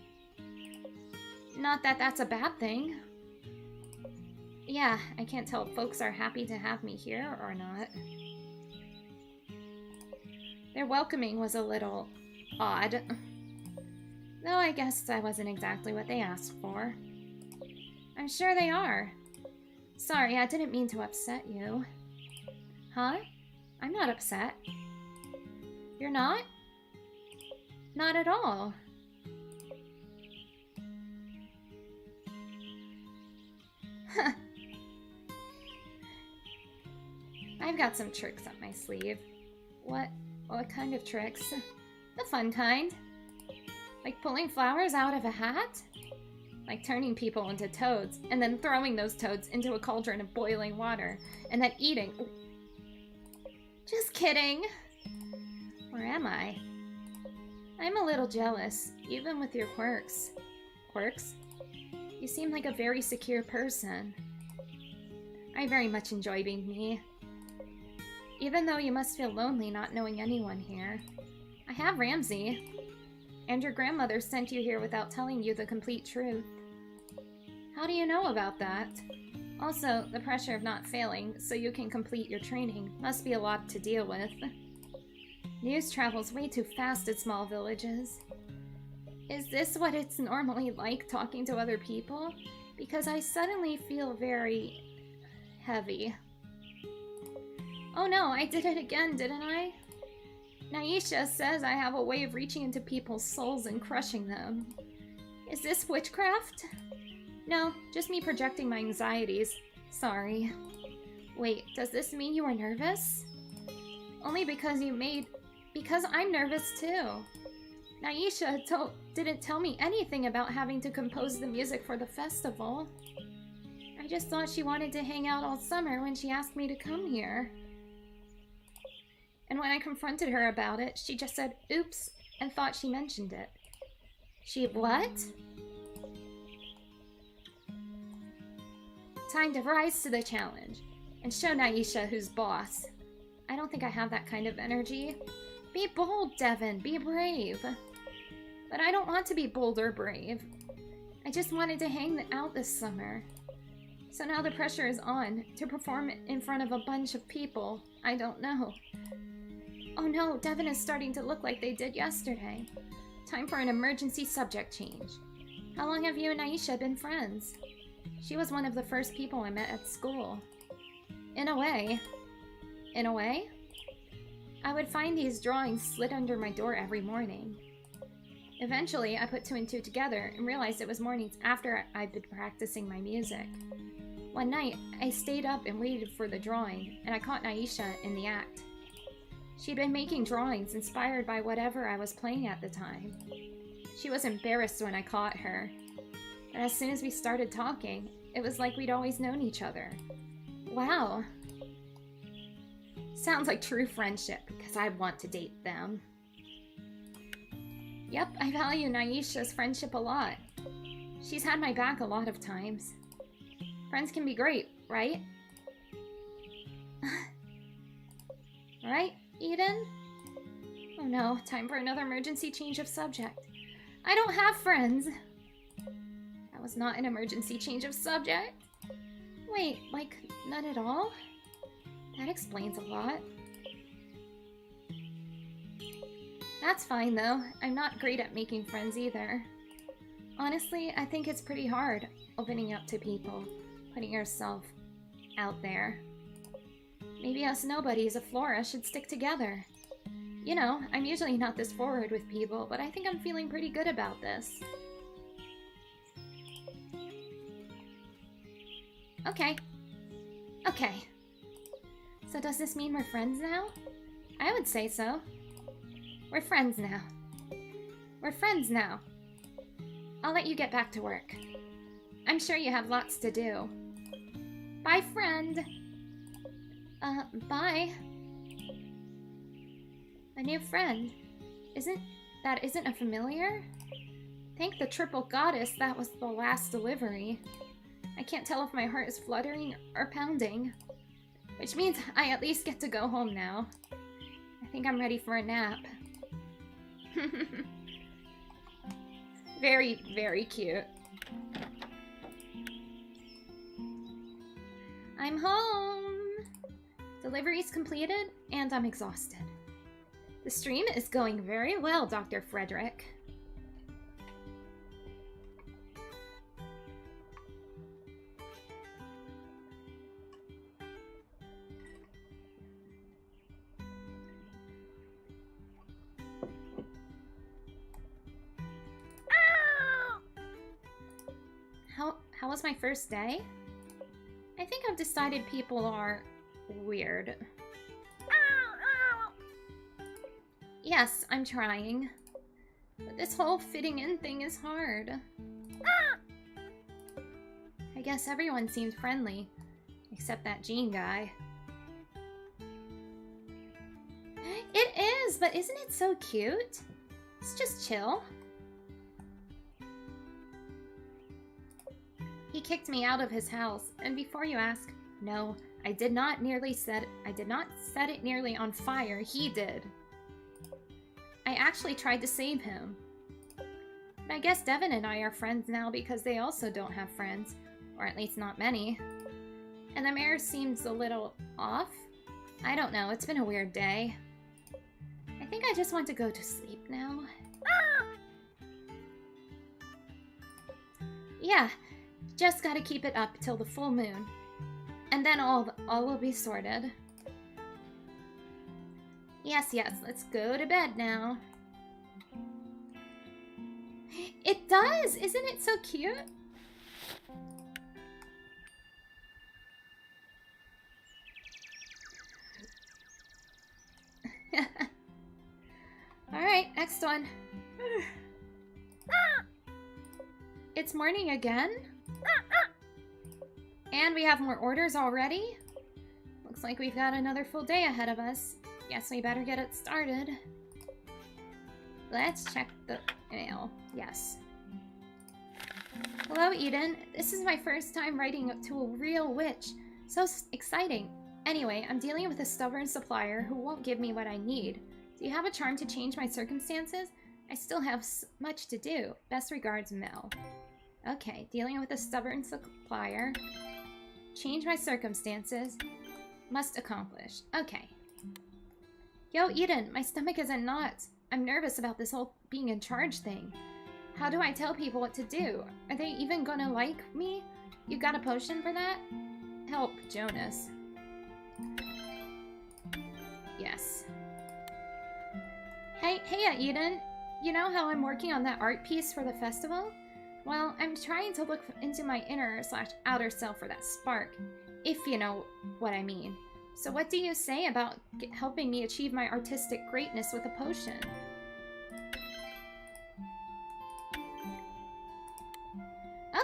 Not that that's a bad thing. Yeah, I can't tell if folks are happy to have me here or not. Their welcoming was a little odd. Though I guess I wasn't exactly what they asked for. I'm sure they are. Sorry, I didn't mean to upset you. Huh? I'm not upset. You're not? Not at all. I've got some tricks up my sleeve. What kind of tricks? The fun kind. Like pulling flowers out of a hat? Like turning people into toads, and then throwing those toads into a cauldron of boiling water, and then eating. Just kidding. Where am I? I'm a little jealous, even with your quirks. Quirks? You seem like a very secure person. I very much enjoy being me. Even though you must feel lonely not knowing anyone here. I have Ramsey. And your grandmother sent you here without telling you the complete truth. How do you know about that? Also, the pressure of not failing so you can complete your training must be a lot to deal with. News travels way too fast at small villages. Is this what it's normally like talking to other people? Because I suddenly feel very heavy. Oh no, I did it again, didn't I? Naisha says I have a way of reaching into people's souls and crushing them. Is this witchcraft? No, just me projecting my anxieties. Sorry. Wait, does this mean you were nervous? Only because because I'm nervous too. Naisha didn't tell me anything about having to compose the music for the festival. just thought she wanted to hang out all summer when she asked me to come here. And when I confronted her about it, she just said, oops, and thought she mentioned it. She what? Time to rise to the challenge and show Naisha who's boss. I don't think I have that kind of energy. Be bold, Devin. Be brave. But I don't want to be bold or brave. I just wanted to hang out this summer. So now the pressure is on to perform in front of a bunch of people I don't know. Oh no, Devin is starting to look like they did yesterday. Time for an emergency subject change. How long have you and Naisha been friends? She was one of the first people I met at school. In a way. In a way? I would find these drawings slid under my door every morning. Eventually, I put two and two together and realized it was mornings after I'd been practicing my music. One night, I stayed up and waited for the drawing, and I caught Naisha in the act. She'd been making drawings inspired by whatever I was playing at the time. She was embarrassed when I caught her. But as soon as we started talking, it was like we'd always known each other. Wow. Sounds like true friendship, because I want to date them. Yep, I value Naisha's friendship a lot. She's had my back a lot of times. Friends can be great, right? Right, Eden? Oh no, time for another emergency change of subject. I don't have friends. That was not an emergency change of subject. Wait, like, none at all? That explains a lot. That's fine, though. I'm not great at making friends either. Honestly, I think it's pretty hard opening up to people, putting yourself out there. Maybe us nobodies of Flora should stick together. You know, I'm usually not this forward with people, but I think I'm feeling pretty good about this. Okay. Okay. So does this mean we're friends now? I would say so. We're friends now. We're friends now. I'll let you get back to work. I'm sure you have lots to do. Bye, friend. Bye. A new friend. Isn't a familiar? Thank the triple goddess that was the last delivery. I can't tell if my heart is fluttering or pounding. Which means I at least get to go home now. I think I'm ready for a nap. Very, very cute. I'm home! Delivery's completed, and I'm exhausted. The stream is going very well, Dr. Frederick. How was my first day? I think I've decided people are weird. Yes, I'm trying. But this whole fitting in thing is hard. I guess everyone seemed friendly, except that Jean guy. It is, but isn't it so cute? It's just chill. He kicked me out of his house, and before you ask, no, I did not set it nearly on fire, he did. I actually tried to save him. But I guess Devin and I are friends now because they also don't have friends, or at least not many. And the mayor seems a little off. I don't know, it's been a weird day. I think I just want to go to sleep now. Yeah. Just gotta keep it up till the full moon. And then all will be sorted. Yes, let's go to bed now. It does! Isn't it so cute? Alright, next one. It's morning again? And we have more orders already. Looks like we've got another full day ahead of us. Guess we better get it started. Let's check the mail. Yes. Hello, Eden. This is my first time writing to a real witch. So exciting. Anyway, I'm dealing with a stubborn supplier who won't give me what I need. Do you have a charm to change my circumstances? I still have much to do. Best regards, Mel. Okay, dealing with a stubborn supplier. Change my circumstances. Must accomplish. Okay. Yo, Eden, my stomach is in knots. I'm nervous about this whole being in charge thing. How do I tell people what to do? Are they even gonna like me? You got a potion for that? Help, Jonas. Yes. Hey, Eden. You know how I'm working on that art piece for the festival? Well, I'm trying to look into my inner/outer self for that spark, if you know what I mean. So what do you say about helping me achieve my artistic greatness with a potion?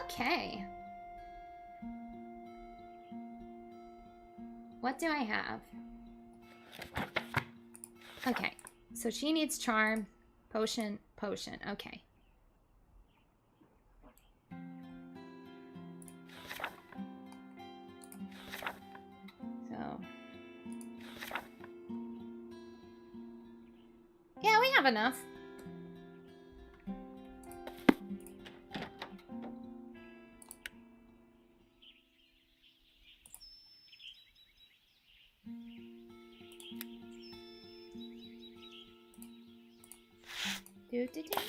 Okay. What do I have? Okay, so she needs charm, potion, potion. Okay. So. Yeah, we have enough. Do-do-do.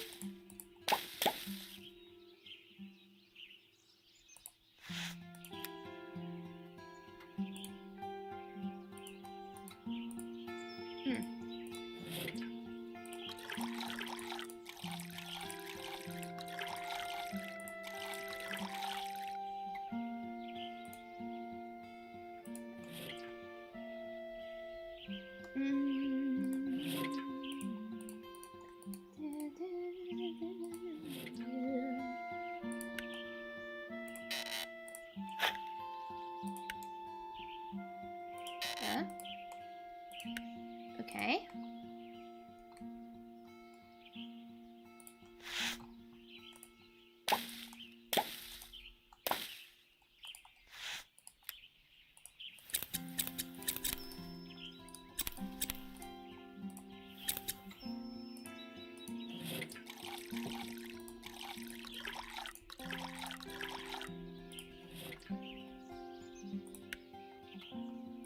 Okay.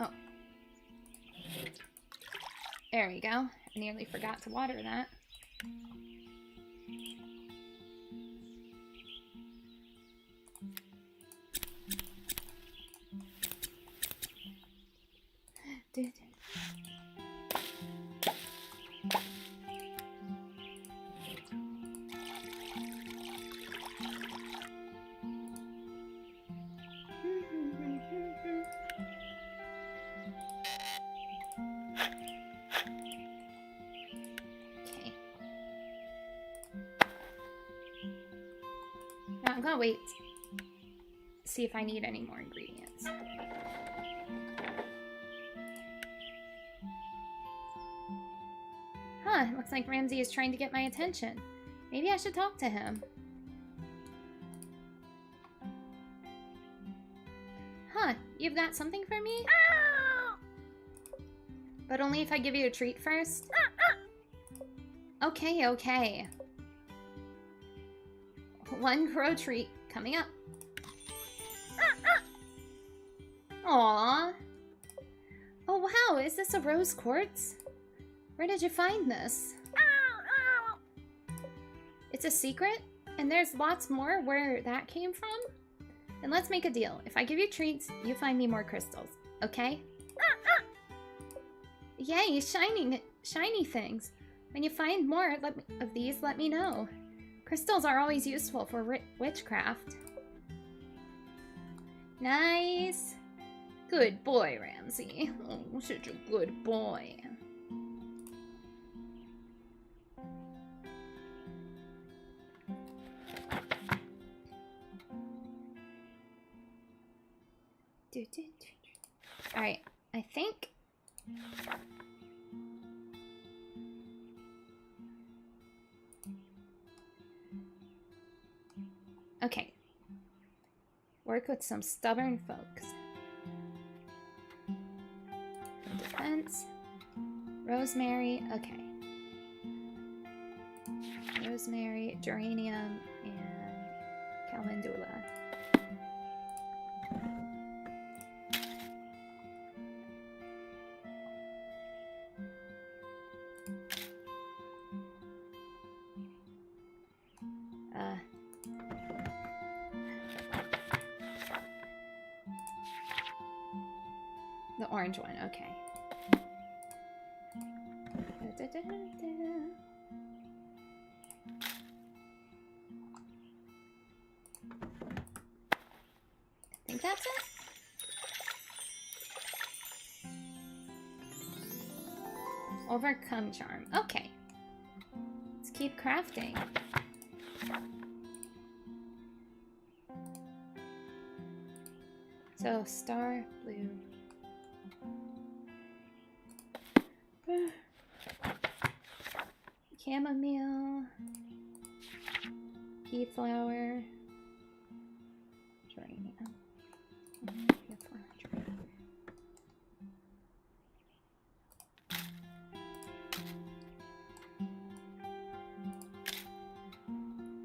Oh. There we go. I nearly forgot to water that. I'm gonna wait. See if I need any more ingredients. Huh, looks like Ramsey is trying to get my attention. Maybe I should talk to him. Huh, you've got something for me? But only if I give you a treat first? Okay, okay. One crow treat coming up. Aww. Oh wow, is this a rose quartz? Where did you find this? It's a secret? And there's lots more where that came from? Then let's make a deal. If I give you treats, you find me more crystals, okay? Yay, shiny things. When you find more of these, let me know. Crystals are always useful for witchcraft. Nice. Good boy, Ramsey. Oh, such a good boy. Alright, I think... Okay. Work with some stubborn folks. Defense. Rosemary, okay. Rosemary, geranium, and calendula. The orange one, okay. I think that's it. Overcome charm. Okay. Let's keep crafting. So, star, blue. Chamomile. Pea flower. Geranium. Pea flower, geranium.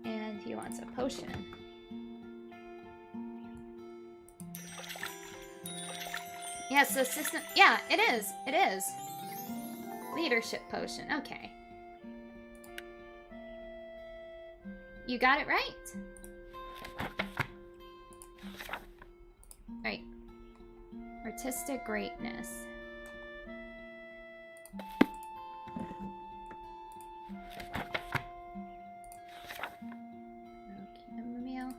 And he wants a potion. Yes, assistant. Yeah, it is. It is. Leadership potion. Okay. You got it right. Right. Artistic greatness. Chamomile.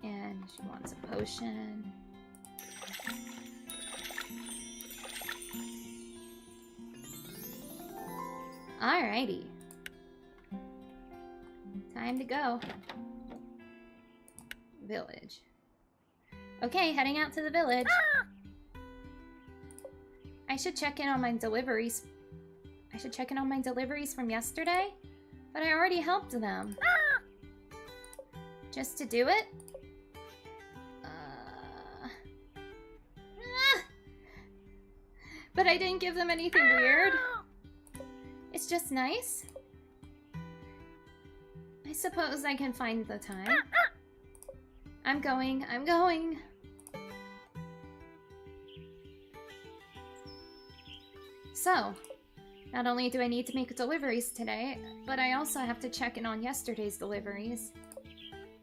And she wants a potion. Alrighty. Time to go. Village. Okay, heading out to the village. I should check in on my deliveries. I should check in on my deliveries from yesterday, but I already helped them. Just to do it? But I didn't give them anything weird. It's just nice. I suppose I can find the time. I'm going. So, not only do I need to make deliveries today, but I also have to check in on yesterday's deliveries.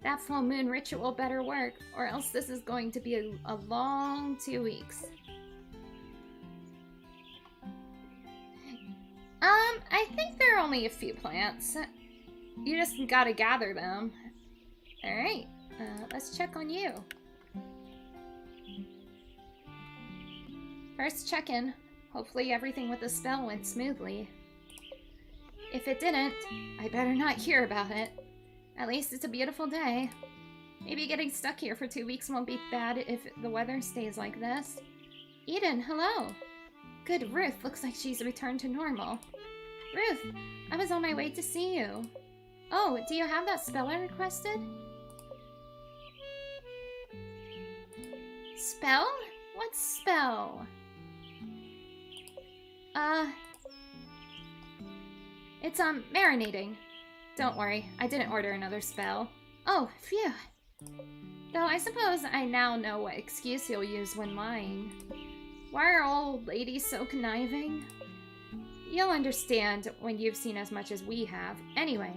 That full moon ritual better work, or else this is going to be a long 2 weeks. I think there are only a few plants. You just gotta gather them. Alright, let's check on you. First check-in. Hopefully everything with the spell went smoothly. If it didn't, I better not hear about it. At least it's a beautiful day. Maybe getting stuck here for 2 weeks won't be bad if the weather stays like this. Eden, hello! Good, Ruth looks like she's returned to normal. Ruth, I was on my way to see you. Oh, do you have that spell I requested? Spell? What spell? It's, marinating. Don't worry, I didn't order another spell. Oh, phew. Though I suppose I now know what excuse you'll use when lying. Why are old ladies so conniving? You'll understand when you've seen as much as we have. Anyway,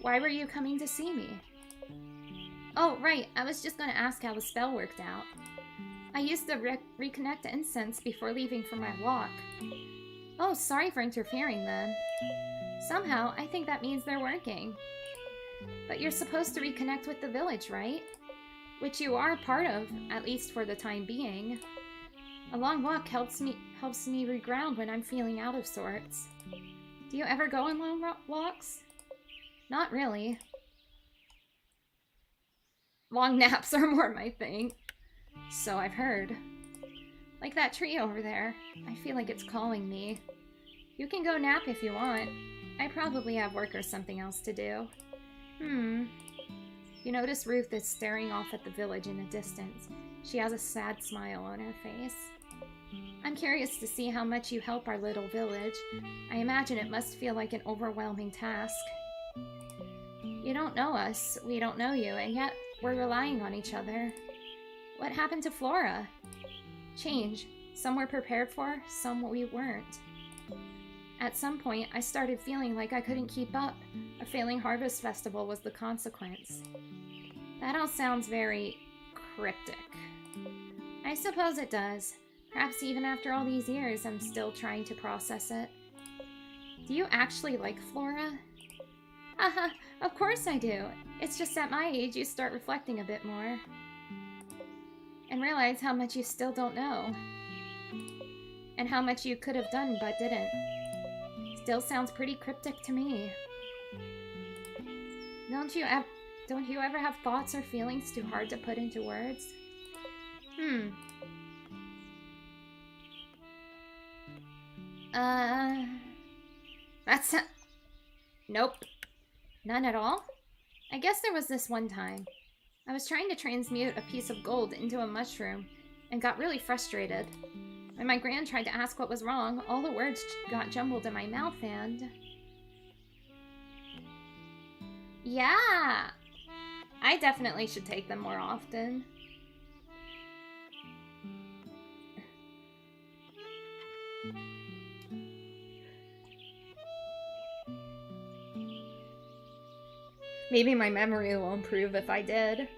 why were you coming to see me? Oh, right, I was just gonna ask how the spell worked out. I used to reconnect incense before leaving for my walk. Oh, sorry for interfering then. Somehow, I think that means they're working. But you're supposed to reconnect with the village, right? Which you are part of, at least for the time being. A long walk helps me helps me reground when I'm feeling out of sorts. Do you ever go on long walks? Not really. Long naps are more my thing. So I've heard. Like that tree over there. I feel like it's calling me. You can go nap if you want. I probably have work or something else to do. You notice Ruth is staring off at the village in the distance. She has a sad smile on her face. I'm curious to see how much you help our little village. I imagine it must feel like an overwhelming task. You don't know us, we don't know you, and yet we're relying on each other. What happened to Flora? Change. Some we're prepared for, some we weren't. At some point, I started feeling like I couldn't keep up. A failing harvest festival was the consequence. That all sounds very cryptic. I suppose it does. Perhaps even after all these years, I'm still trying to process it. Do you actually like Flora? Haha, of course I do. It's just at my age you start reflecting a bit more. And realize how much you still don't know. And how much you could have done but didn't. Still sounds pretty cryptic to me. Don't you ever have thoughts or feelings too hard to put into words? That's nope. None at all? I guess there was this one time. I was trying to transmute a piece of gold into a mushroom and got really frustrated. When my gran tried to ask what was wrong, all the words got jumbled in my mouth and... Yeah! I definitely should take them more often. Maybe my memory will improve if I did.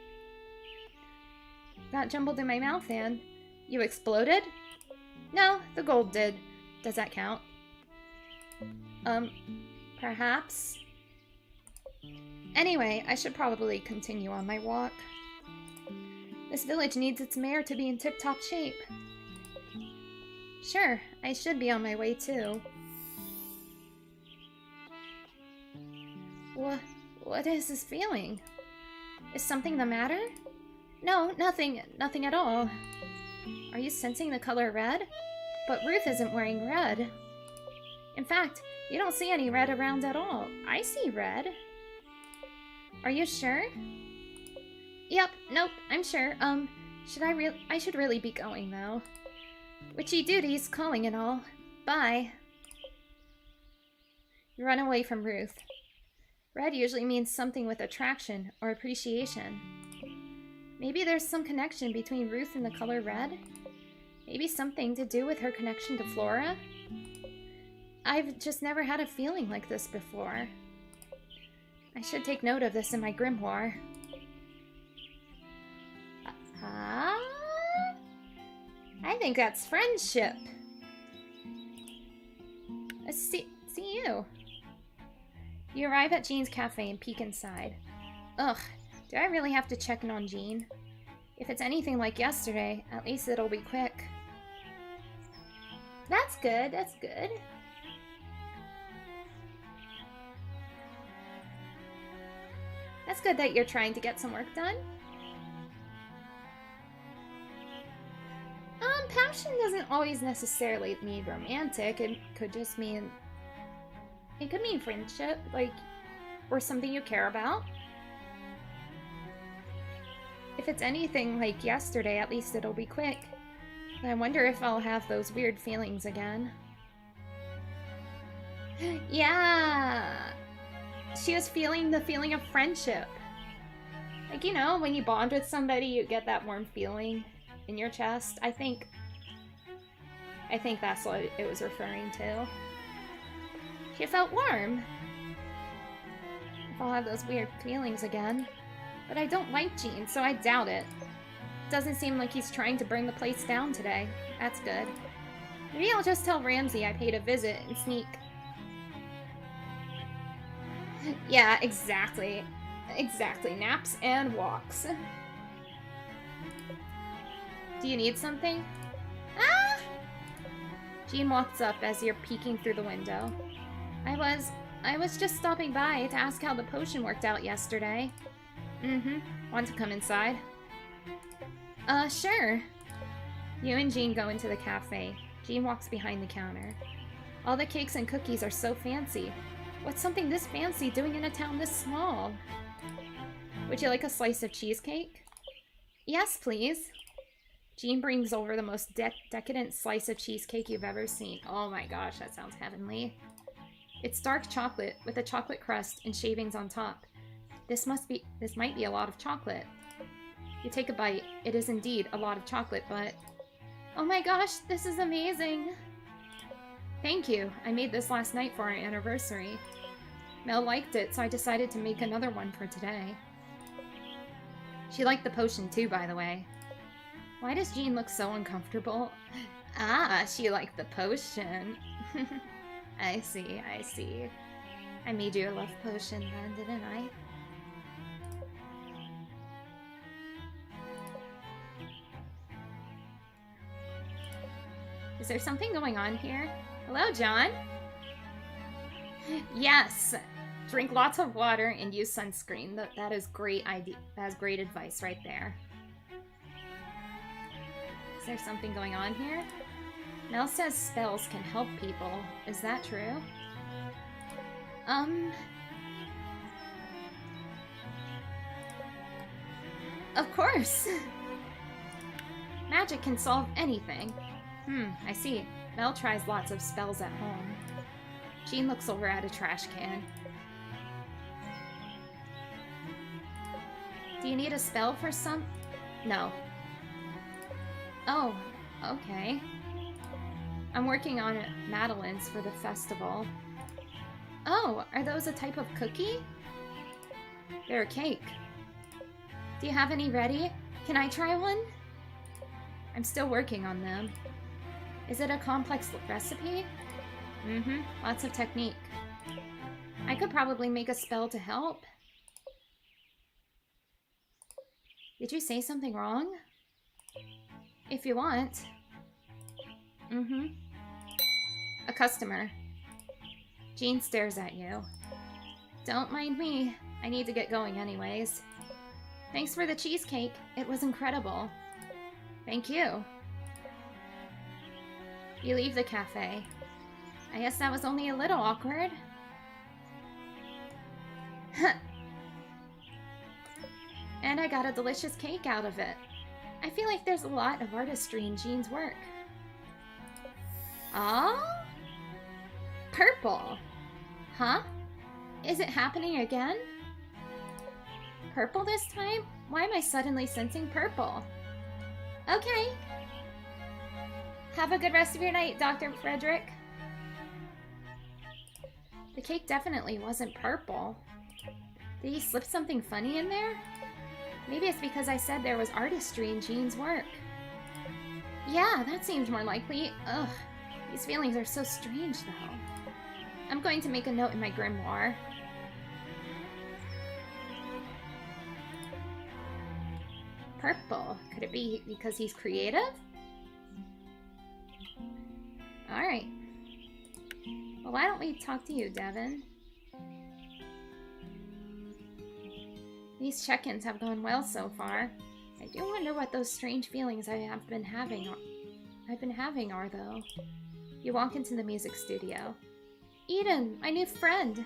Got jumbled in my mouth and... You exploded? No, the gold did. Does that count? Perhaps? Anyway, I should probably continue on my walk. This village needs its mayor to be in tip-top shape. Sure, I should be on my way too. What is this feeling? Is something the matter? No, nothing at all. Are you sensing the color red? But Ruth isn't wearing red. In fact, you don't see any red around at all. I see red. Are you sure? Yep, nope, I'm sure. I should really be going though. Witchy duties calling and all. Bye. You run away from Ruth. Red usually means something with attraction or appreciation. Maybe there's some connection between Ruth and the color red? Maybe something to do with her connection to Flora? I've just never had a feeling like this before. I should take note of this in my grimoire. I think that's friendship. Let's see you. You arrive at Jean's cafe and peek inside. Ugh, do I really have to check in on Jean? If it's anything like yesterday, at least it'll be quick. That's good, that's good. That's good that you're trying to get some work done. Passion doesn't always necessarily mean romantic. It could just mean... It could mean friendship, like, or something you care about. If it's anything like yesterday, at least it'll be quick. I wonder if I'll have those weird feelings again. Yeah! She was feeling the feeling of friendship. Like, you know, when you bond with somebody, you get that warm feeling in your chest. I think that's what it was referring to. She felt warm. If I'll have those weird feelings again. But I don't like Jean, so I doubt it. Doesn't seem like he's trying to burn the place down today. That's good. Maybe I'll just tell Ramsey I paid a visit and sneak. Yeah, exactly. Exactly. Naps and walks. Do you need something? Ah! Jean walks up as you're peeking through the window. I was just stopping by to ask how the potion worked out yesterday. Mm-hmm. Want to come inside? Sure. You and Jean go into the cafe. Jean walks behind the counter. All the cakes and cookies are so fancy. What's something this fancy doing in a town this small? Would you like a slice of cheesecake? Yes, please. Jean brings over the most decadent slice of cheesecake you've ever seen. Oh my gosh, that sounds heavenly. It's dark chocolate with a chocolate crust and shavings on top. This might be a lot of chocolate. You take a bite. It is indeed a lot of chocolate, but... Oh my gosh, this is amazing! Thank you. I made this last night for our anniversary. Mel liked it, so I decided to make another one for today. She liked the potion too, by the way. Why does Jean look so uncomfortable? Ah, she liked the potion. I see, I see. I made you a love potion then, didn't I? Is there something going on here? Hello, John? Yes! Drink lots of water and use sunscreen. That is great idea. That is great advice right there. Is there something going on here? Mel says spells can help people. Is that true? Of course! Magic can solve anything. I see. Mel tries lots of spells at home. Jean looks over at a trash can. Do you need a spell for some? No. Oh, okay. I'm working on Madeleines for the festival. Oh, are those a type of cookie? They're a cake. Do you have any ready? Can I try one? I'm still working on them. Is it a complex recipe? Mm-hmm. Lots of technique. I could probably make a spell to help. Did you say something wrong? If you want. Mm-hmm. A customer. Jean stares at you. Don't mind me. I need to get going anyways. Thanks for the cheesecake. It was incredible. Thank you. You leave the cafe. I guess that was only a little awkward. And I got a delicious cake out of it. I feel like there's a lot of artistry in Jean's work. Oh? Purple. Huh? Is it happening again? Purple this time? Why am I suddenly sensing purple? Okay. Have a good rest of your night, Dr. Frederick. The cake definitely wasn't purple. Did he slip something funny in there? Maybe it's because I said there was artistry in Jean's work. Yeah, that seems more likely. Ugh, these feelings are so strange, though. I'm going to make a note in my grimoire. Purple. Could it be because he's creative? Alright. Well, why don't we talk to you, Devin? These check-ins have gone well so far. I do wonder what those strange feelings I've been having are, though. You walk into the music studio. Eden, my new friend!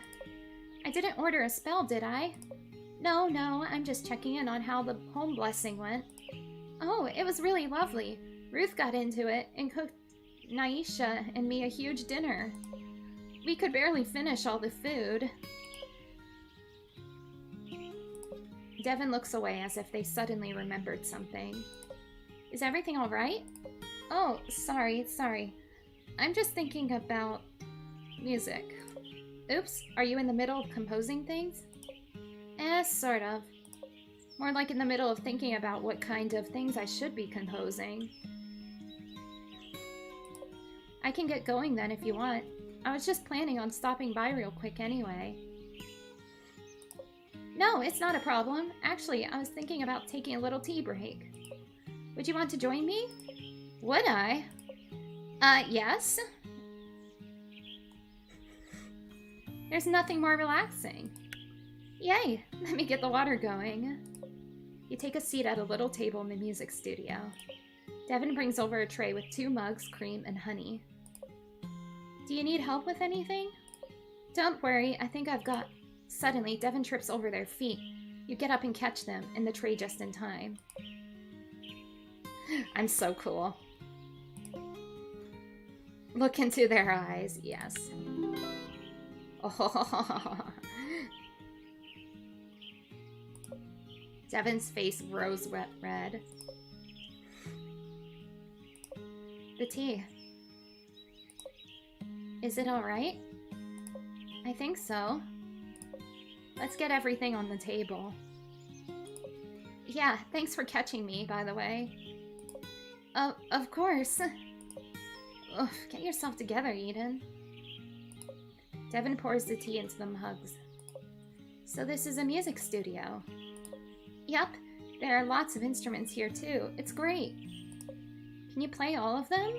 I didn't order a spell, did I? No, I'm just checking in on how the home blessing went. Oh, it was really lovely. Ruth got into it and cooked Naisha and me a huge dinner. We could barely finish all the food. Devin looks away as if they suddenly remembered something. Is everything alright? Oh, sorry. I'm just thinking about music. Oops, are you in the middle of composing things? Sort of. More like in the middle of thinking about what kind of things I should be composing. I can get going then if you want. I was just planning on stopping by real quick anyway. No, it's not a problem. Actually, I was thinking about taking a little tea break. Would you want to join me? Would I? Yes? There's nothing more relaxing. Yay! Let me get the water going. You take a seat at a little table in the music studio. Devin brings over a tray with 2 mugs, cream, and honey. Do you need help with anything? Don't worry, I think I've got... Suddenly, Devin trips over their feet. You get up and catch them, and the tray just in time. I'm so cool. Look into their eyes, yes. Oh. Devin's face rose red. The tea. Is it alright? I think so. Let's get everything on the table. Yeah, thanks for catching me, by the way. Of course. Ugh, get yourself together, Eden. Devin pours the tea into the mugs. So this is a music studio. Yep, there are lots of instruments here too. It's great. Can you play all of them?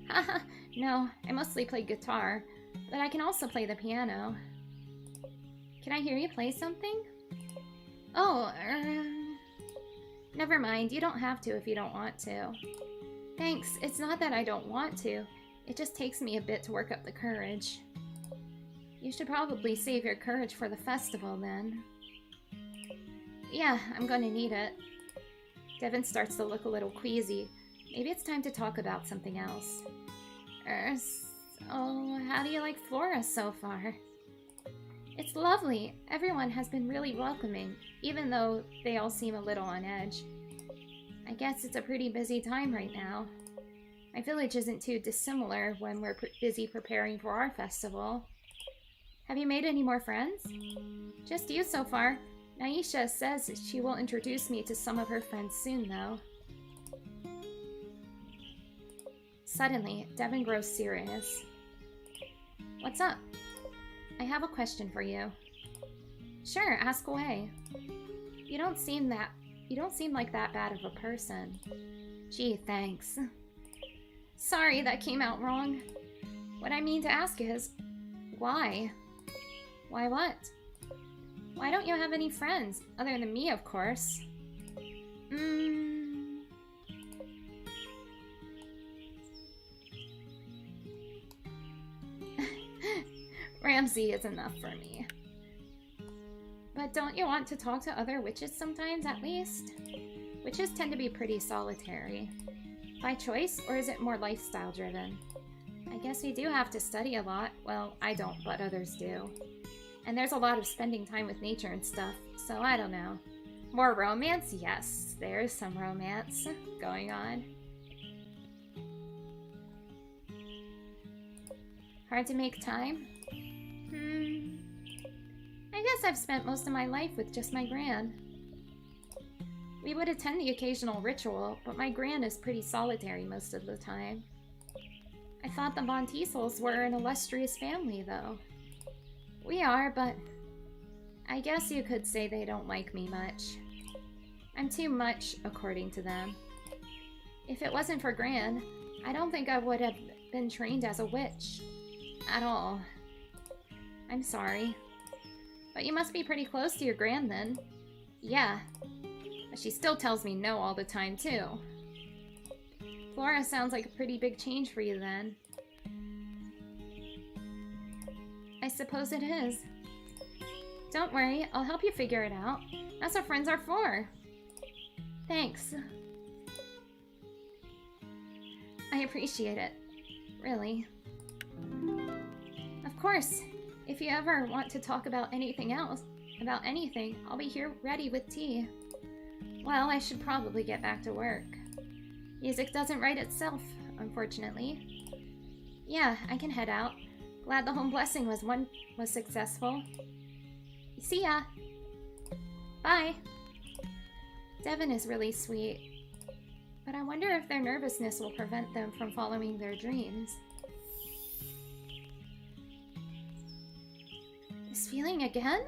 Haha, no, I mostly play guitar, but I can also play the piano. Can I hear you play something? Oh, never mind, you don't have to if you don't want to. Thanks, it's not that I don't want to, it just takes me a bit to work up the courage. You should probably save your courage for the festival then. Yeah, I'm gonna need it. Devin starts to look a little queasy. Maybe it's time to talk about something else. So, how do you like Flora so far? It's lovely. Everyone has been really welcoming, even though they all seem a little on edge. I guess it's a pretty busy time right now. My village isn't too dissimilar when we're busy preparing for our festival. Have you made any more friends? Just you so far. Naisha says she will introduce me to some of her friends soon, though. Suddenly, Devin grows serious. What's up? I have a question for you. Sure, ask away. You don't seem like that bad of a person. Gee, thanks. Sorry, that came out wrong. What I mean to ask is, why? Why what? Why don't you have any friends? Other than me, of course. Ramsey is enough for me. But don't you want to talk to other witches sometimes, at least? Witches tend to be pretty solitary. By choice, or is it more lifestyle-driven? I guess we do have to study a lot. Well, I don't, but others do. And there's a lot of spending time with nature and stuff, so I don't know. More romance? Yes, there's some romance going on. Hard to make time? I guess I've spent most of my life with just my gran. We would attend the occasional ritual, but my gran is pretty solitary most of the time. I thought the Von Tiesels were an illustrious family, though. We are, but I guess you could say they don't like me much. I'm too much, according to them. If it wasn't for Gran, I don't think I would have been trained as a witch. At all. I'm sorry. But you must be pretty close to your Gran, then. Yeah. But she still tells me no all the time, too. Flora sounds like a pretty big change for you, then. I suppose it is. Don't worry, I'll help you figure it out. That's what friends are for. Thanks. I appreciate it. Really. Of course. If you ever want to talk about anything else, I'll be here ready with tea. Well, I should probably get back to work. Music doesn't write itself, unfortunately. Yeah, I can head out. Glad the home blessing was successful. See ya! Bye! Devin is really sweet. But I wonder if their nervousness will prevent them from following their dreams. This feeling again?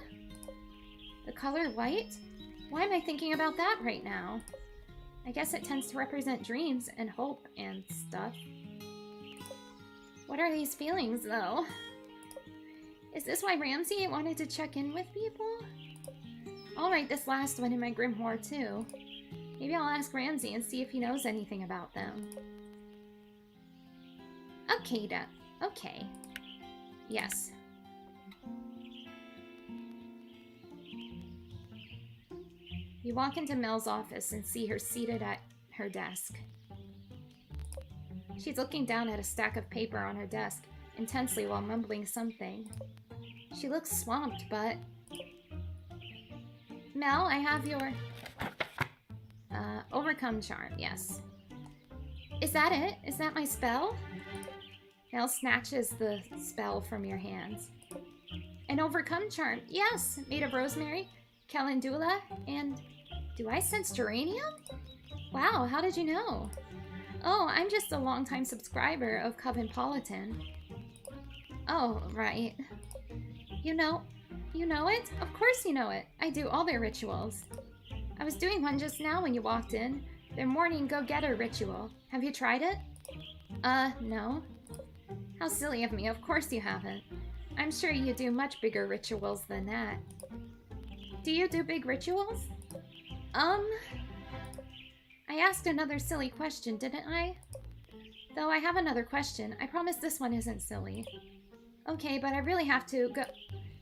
The color white? Why am I thinking about that right now? I guess it tends to represent dreams and hope and stuff. What are these feelings, though? Is this why Ramsey wanted to check in with people? I'll write this last one in my grimoire, too. Maybe I'll ask Ramsey and see if he knows anything about them. Okay, okay. Yes. You walk into Mel's office and see her seated at her desk. She's looking down at a stack of paper on her desk, intensely while mumbling something. She looks swamped, but... Mel, I have your... Overcome charm, yes. Is that it? Is that my spell? Mel snatches the spell from your hands. An overcome charm, yes, made of rosemary, calendula, and... Do I sense geranium? Wow, how did you know? Oh, I'm just a longtime subscriber of Coventpolitan. Oh, right. You know it? Of course you know it. I do all their rituals. I was doing one just now when you walked in. Their morning go-getter ritual. Have you tried it? No. How silly of me. Of course you haven't. I'm sure you do much bigger rituals than that. Do you do big rituals? I asked another silly question, didn't I? Though I have another question. I promise this one isn't silly. Okay, but I really have to go.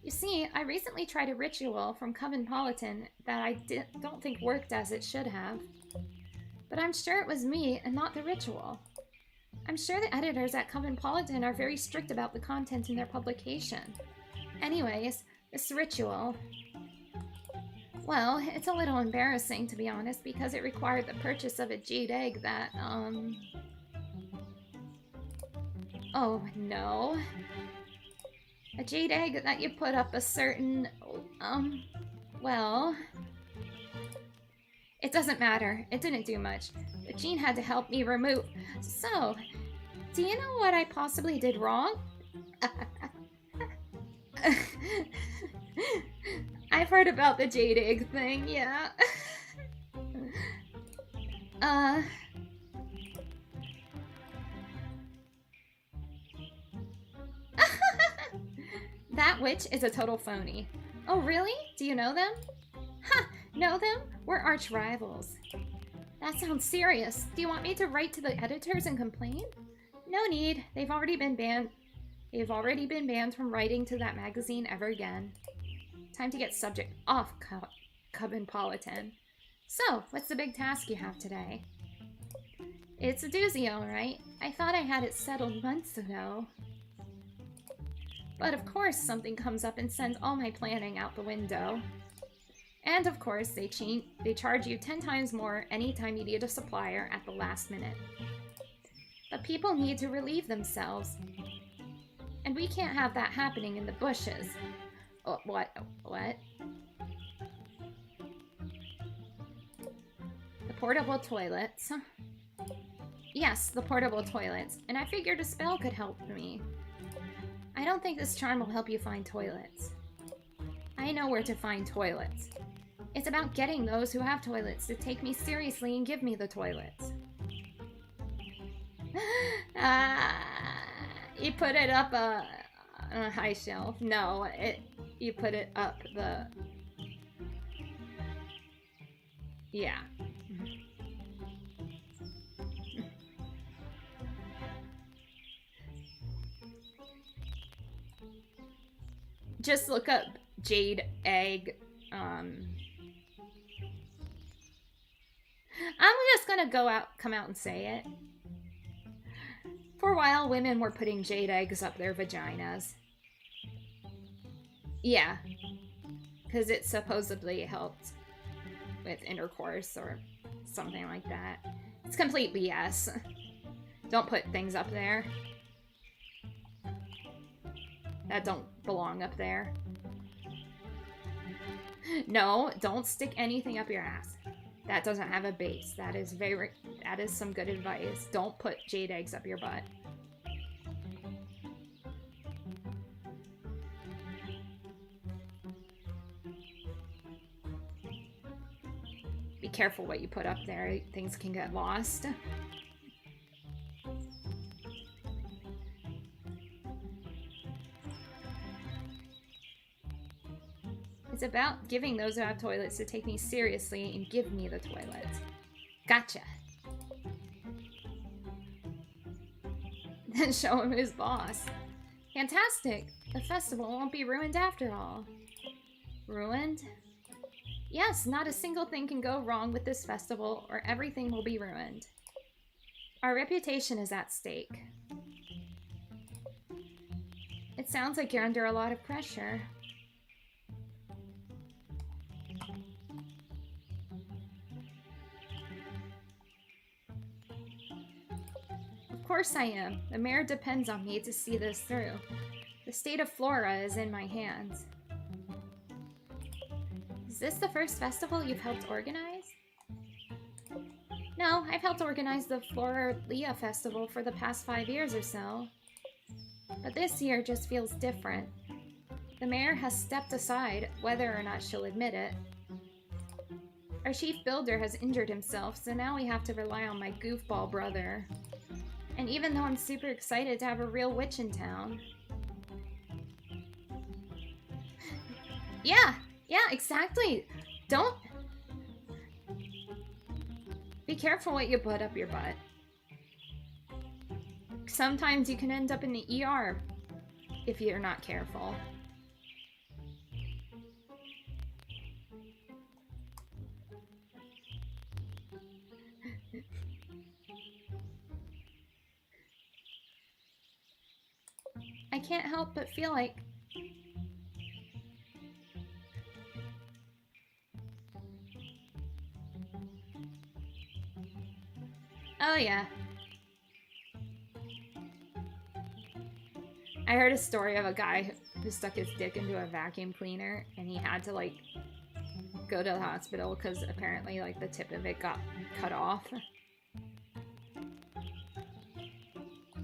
You see, I recently tried a ritual from Coventpolitan that I don't think worked as it should have. But I'm sure it was me and not the ritual. I'm sure the editors at Coventpolitan are very strict about the content in their publication. Anyways, this ritual... Well, it's a little embarrassing, to be honest, because it required the purchase of a jade egg that, Oh, no. A jade egg that you put up a certain, well... It doesn't matter. It didn't do much. But Jean had to help me remove... So, do you know what I possibly did wrong? I've heard about the jade egg thing, yeah. That witch is a total phony. Oh, really? Do you know them? Ha! Know them? We're arch rivals. That sounds serious. Do you want me to write to the editors and complain? No need. They've already been banned from writing to that magazine ever again. Time to get subject off Coventpolitan. So, what's the big task you have today? It's a doozy, all right. I thought I had it settled months ago. But of course something comes up and sends all my planning out the window. And of course they charge you 10 times more anytime you need a supplier at the last minute. But people need to relieve themselves. And we can't have that happening in the bushes. Oh, what? The portable toilets. Yes, the portable toilets. And I figured a spell could help me. I don't think this charm will help you find toilets. I know where to find toilets. It's about getting those who have toilets to take me seriously and give me the toilets. You put it up on a high shelf. No, you put it up the... Yeah. Just look up jade egg. I'm just gonna come out and say it. For a while, women were putting jade eggs up their vaginas. Yeah. Because it supposedly helped with intercourse or something like that. It's complete BS. Don't put things up there that don't belong up there. No, don't stick anything up your ass. That doesn't have a base. That is some good advice. Don't put jade eggs up your butt. careful what you put up there. Things can get lost. It's about giving those who have toilets to take me seriously and give me the toilet. Gotcha. Then show him who's boss. Fantastic! The festival won't be ruined after all. Ruined? Yes, not a single thing can go wrong with this festival, or everything will be ruined. Our reputation is at stake. It sounds like you're under a lot of pressure. Of course I am. The mayor depends on me to see this through. The state of Flora is in my hands. Is this the first festival you've helped organize? No, I've helped organize the Floralia Festival for the past 5 years or so. But this year just feels different. The mayor has stepped aside, whether or not she'll admit it. Our chief builder has injured himself, so now we have to rely on my goofball brother. And even though I'm super excited to have a real witch in town... Yeah, exactly. Don't... Be careful what you put up your butt. Sometimes you can end up in the ER if you're not careful. I can't help but feel like... Oh yeah. I heard a story of a guy who stuck his dick into a vacuum cleaner and he had to like go to the hospital because apparently like the tip of it got cut off.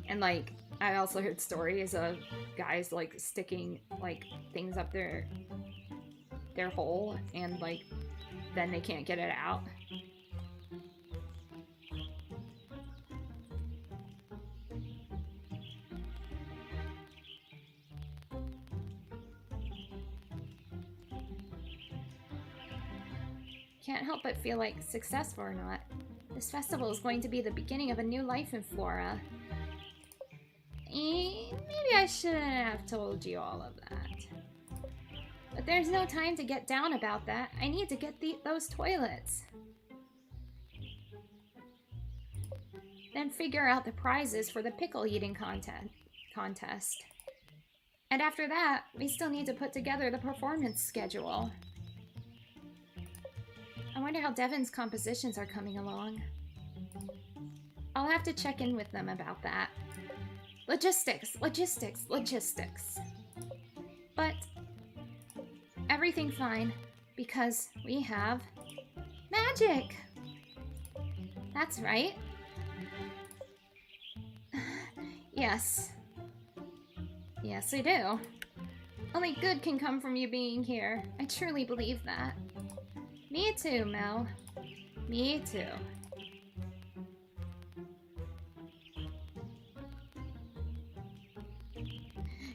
And like I also heard stories of guys like sticking like things up their hole and like then they can't get it out. Can't help but feel like, successful or not, this festival is going to be the beginning of a new life in Flora. Maybe I shouldn't have told you all of that. But there's no time to get down about that. I need to get those toilets. Then figure out the prizes for the pickle eating contest. And after that, we still need to put together the performance schedule. I wonder how Devin's compositions are coming along. I'll have to check in with them about that. Logistics. But everything fine because we have magic. That's right. Yes. Yes, we do. Only good can come from you being here. I truly believe that. Me too, Mel. Me too.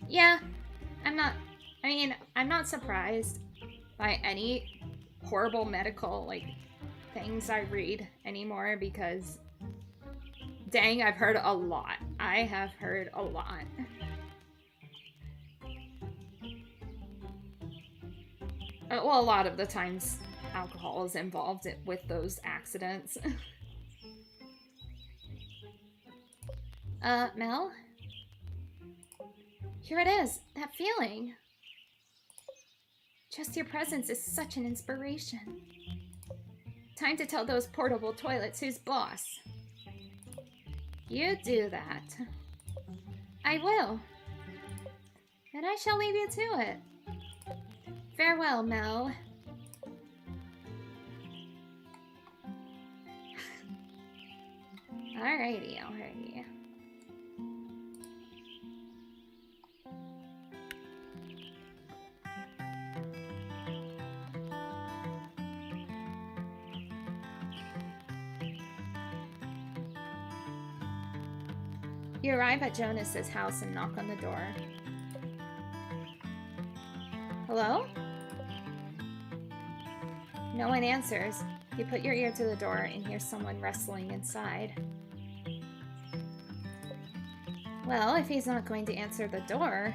Yeah, I'm not surprised by any horrible medical, like, things I read anymore because, dang, I've heard a lot. I have heard a lot. Well, a lot of the times alcohol is involved with those accidents. Mel? Here it is, that feeling. Just your presence is such an inspiration. Time to tell those portable toilets who's boss. You do that. I will. And I shall leave you to it. Farewell, Mel. Alrighty. You arrive at Jonas's house and knock on the door. Hello? No one answers. You put your ear to the door and hear someone wrestling inside. Well, if he's not going to answer the door...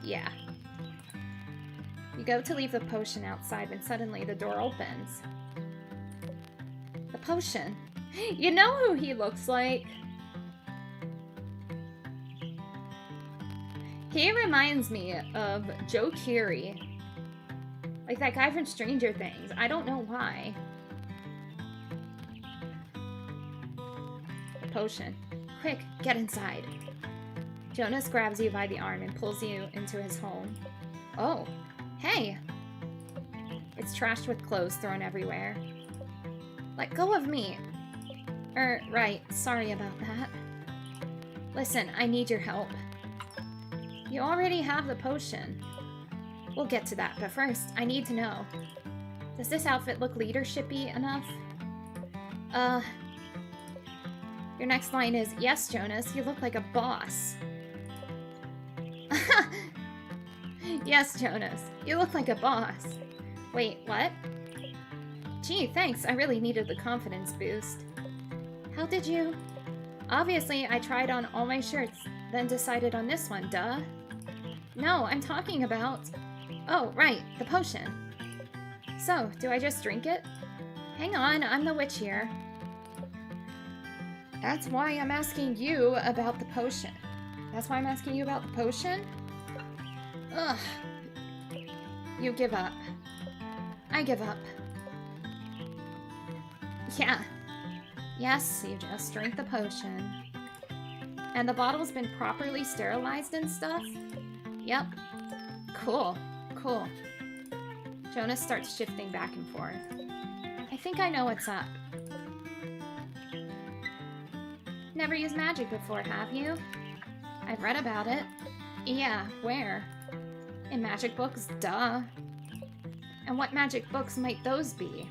yeah. You go to leave the potion outside when suddenly the door opens. The potion. You know who he looks like? He reminds me of Joe Keery. Like that guy from Stranger Things. I don't know why. The potion. Quick, get inside. Jonas grabs you by the arm and pulls you into his home. Oh, hey! It's trashed with clothes thrown everywhere. Let go of me! Right, sorry about that. Listen, I need your help. You already have the potion. We'll get to that, but first, I need to know. Does this outfit look leadership-y enough? Your next line is, yes, Jonas, you look like a boss. Yes, Jonas, you look like a boss. Wait, what? Gee, thanks, I really needed the confidence boost. How did you? Obviously, I tried on all my shirts, then decided on this one, duh. No, I'm talking about... Oh, right, the potion. So, do I just drink it? Hang on, I'm the witch here. That's why I'm asking you about the potion. That's why I'm asking you about the potion? Ugh. You give up. I give up. Yeah. Yes, you just drink the potion. And the bottle's been properly sterilized and stuff? Yep. Cool. Cool. Jonas starts shifting back and forth. I think I know what's up. Never used magic before, have you? I've read about it. Yeah, where? In magic books, duh. And what magic books might those be?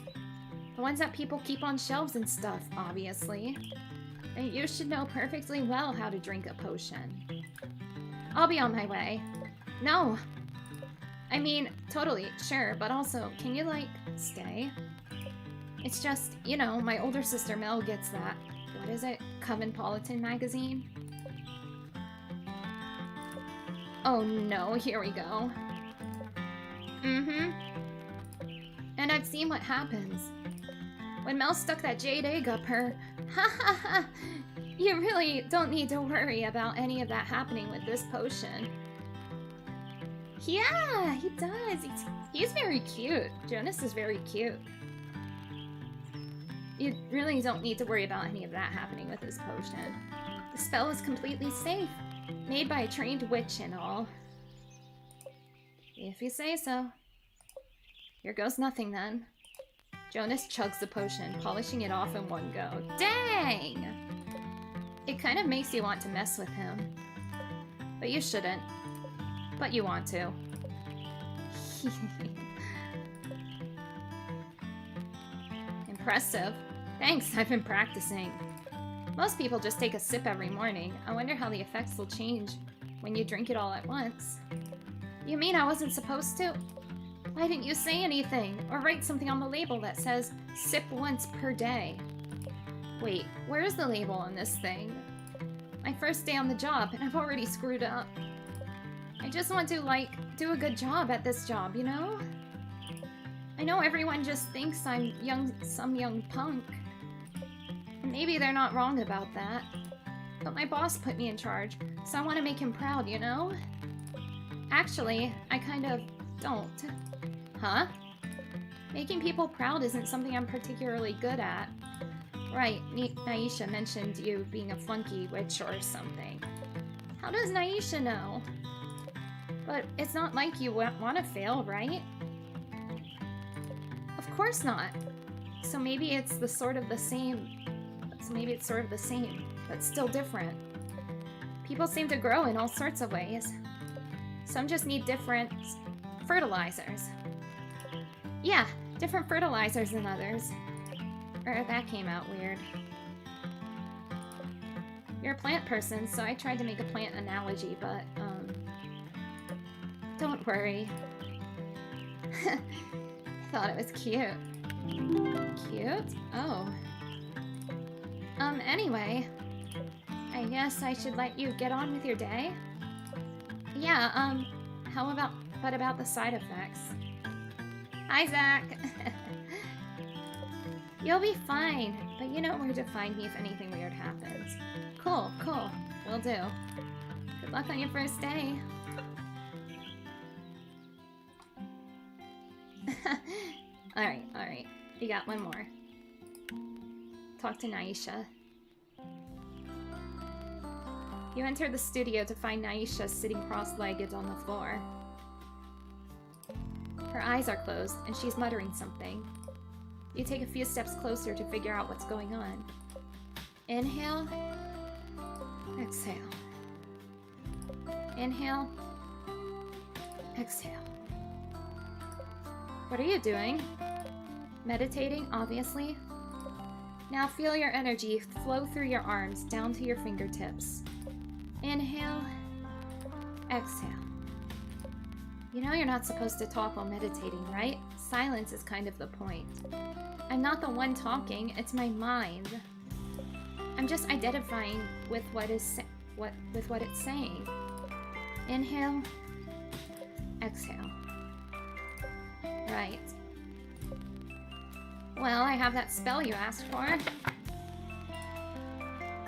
The ones that people keep on shelves and stuff, obviously. And you should know perfectly well how to drink a potion. I'll be on my way. No! I mean, totally, sure, but also, can you, like, stay? It's just, you know, my older sister Mel gets that, what is it, Cosmopolitan magazine? Oh no, here we go. Mm-hmm. And I've seen what happens. When Mel stuck that jade egg up her, ha ha ha, you really don't need to worry about any of that happening with this potion. Yeah, he does. He's very cute. Jonas is very cute. You really don't need to worry about any of that happening with this potion. The spell is completely safe. Made by a trained witch and all. If you say so. Here goes nothing then. Jonas chugs the potion, polishing it off in one go. Dang! It kind of makes you want to mess with him. But you shouldn't. But you want to. Impressive. Thanks, I've been practicing. Most people just take a sip every morning. I wonder how the effects will change when you drink it all at once. You mean I wasn't supposed to? Why didn't you say anything? Or write something on the label that says, sip once per day? Wait, where's the label on this thing? My first day on the job, and I've already screwed up. I just want to, like, do a good job at this job, you know? I know everyone just thinks I'm some young punk. And maybe they're not wrong about that. But my boss put me in charge, so I want to make him proud, you know? Actually, I kind of don't. Huh? Making people proud isn't something I'm particularly good at. Right, Naisha mentioned you being a flunky witch or something. How does Naisha know? But it's not like you want to fail, right? Of course not. So maybe it's the sort of the same. So maybe it's sort of the same, but still different. People seem to grow in all sorts of ways. Some just need different fertilizers. Yeah, different fertilizers than others. Or that came out weird. You're a plant person, so I tried to make a plant analogy, but, don't worry. I thought it was cute. Cute? Oh. Anyway, I guess I should let you get on with your day? Yeah, how about the side effects? Hi, Zach! You'll be fine, but you know where to find me if anything weird happens. Cool, cool. Will do. Good luck on your first day. Alright. You got one more. Talk to Naisha. You enter the studio to find Naisha sitting cross-legged on the floor. Her eyes are closed, and she's muttering something. You take a few steps closer to figure out what's going on. Inhale. Exhale. Inhale. Exhale. What are you doing? Meditating, obviously. Now feel your energy flow through your arms down to your fingertips. Inhale. Exhale. You know you're not supposed to talk while meditating, right? Silence is kind of the point. I'm not the one talking, it's my mind. I'm just identifying with what it's saying. Inhale. Exhale. Right. Well, I have that spell you asked for.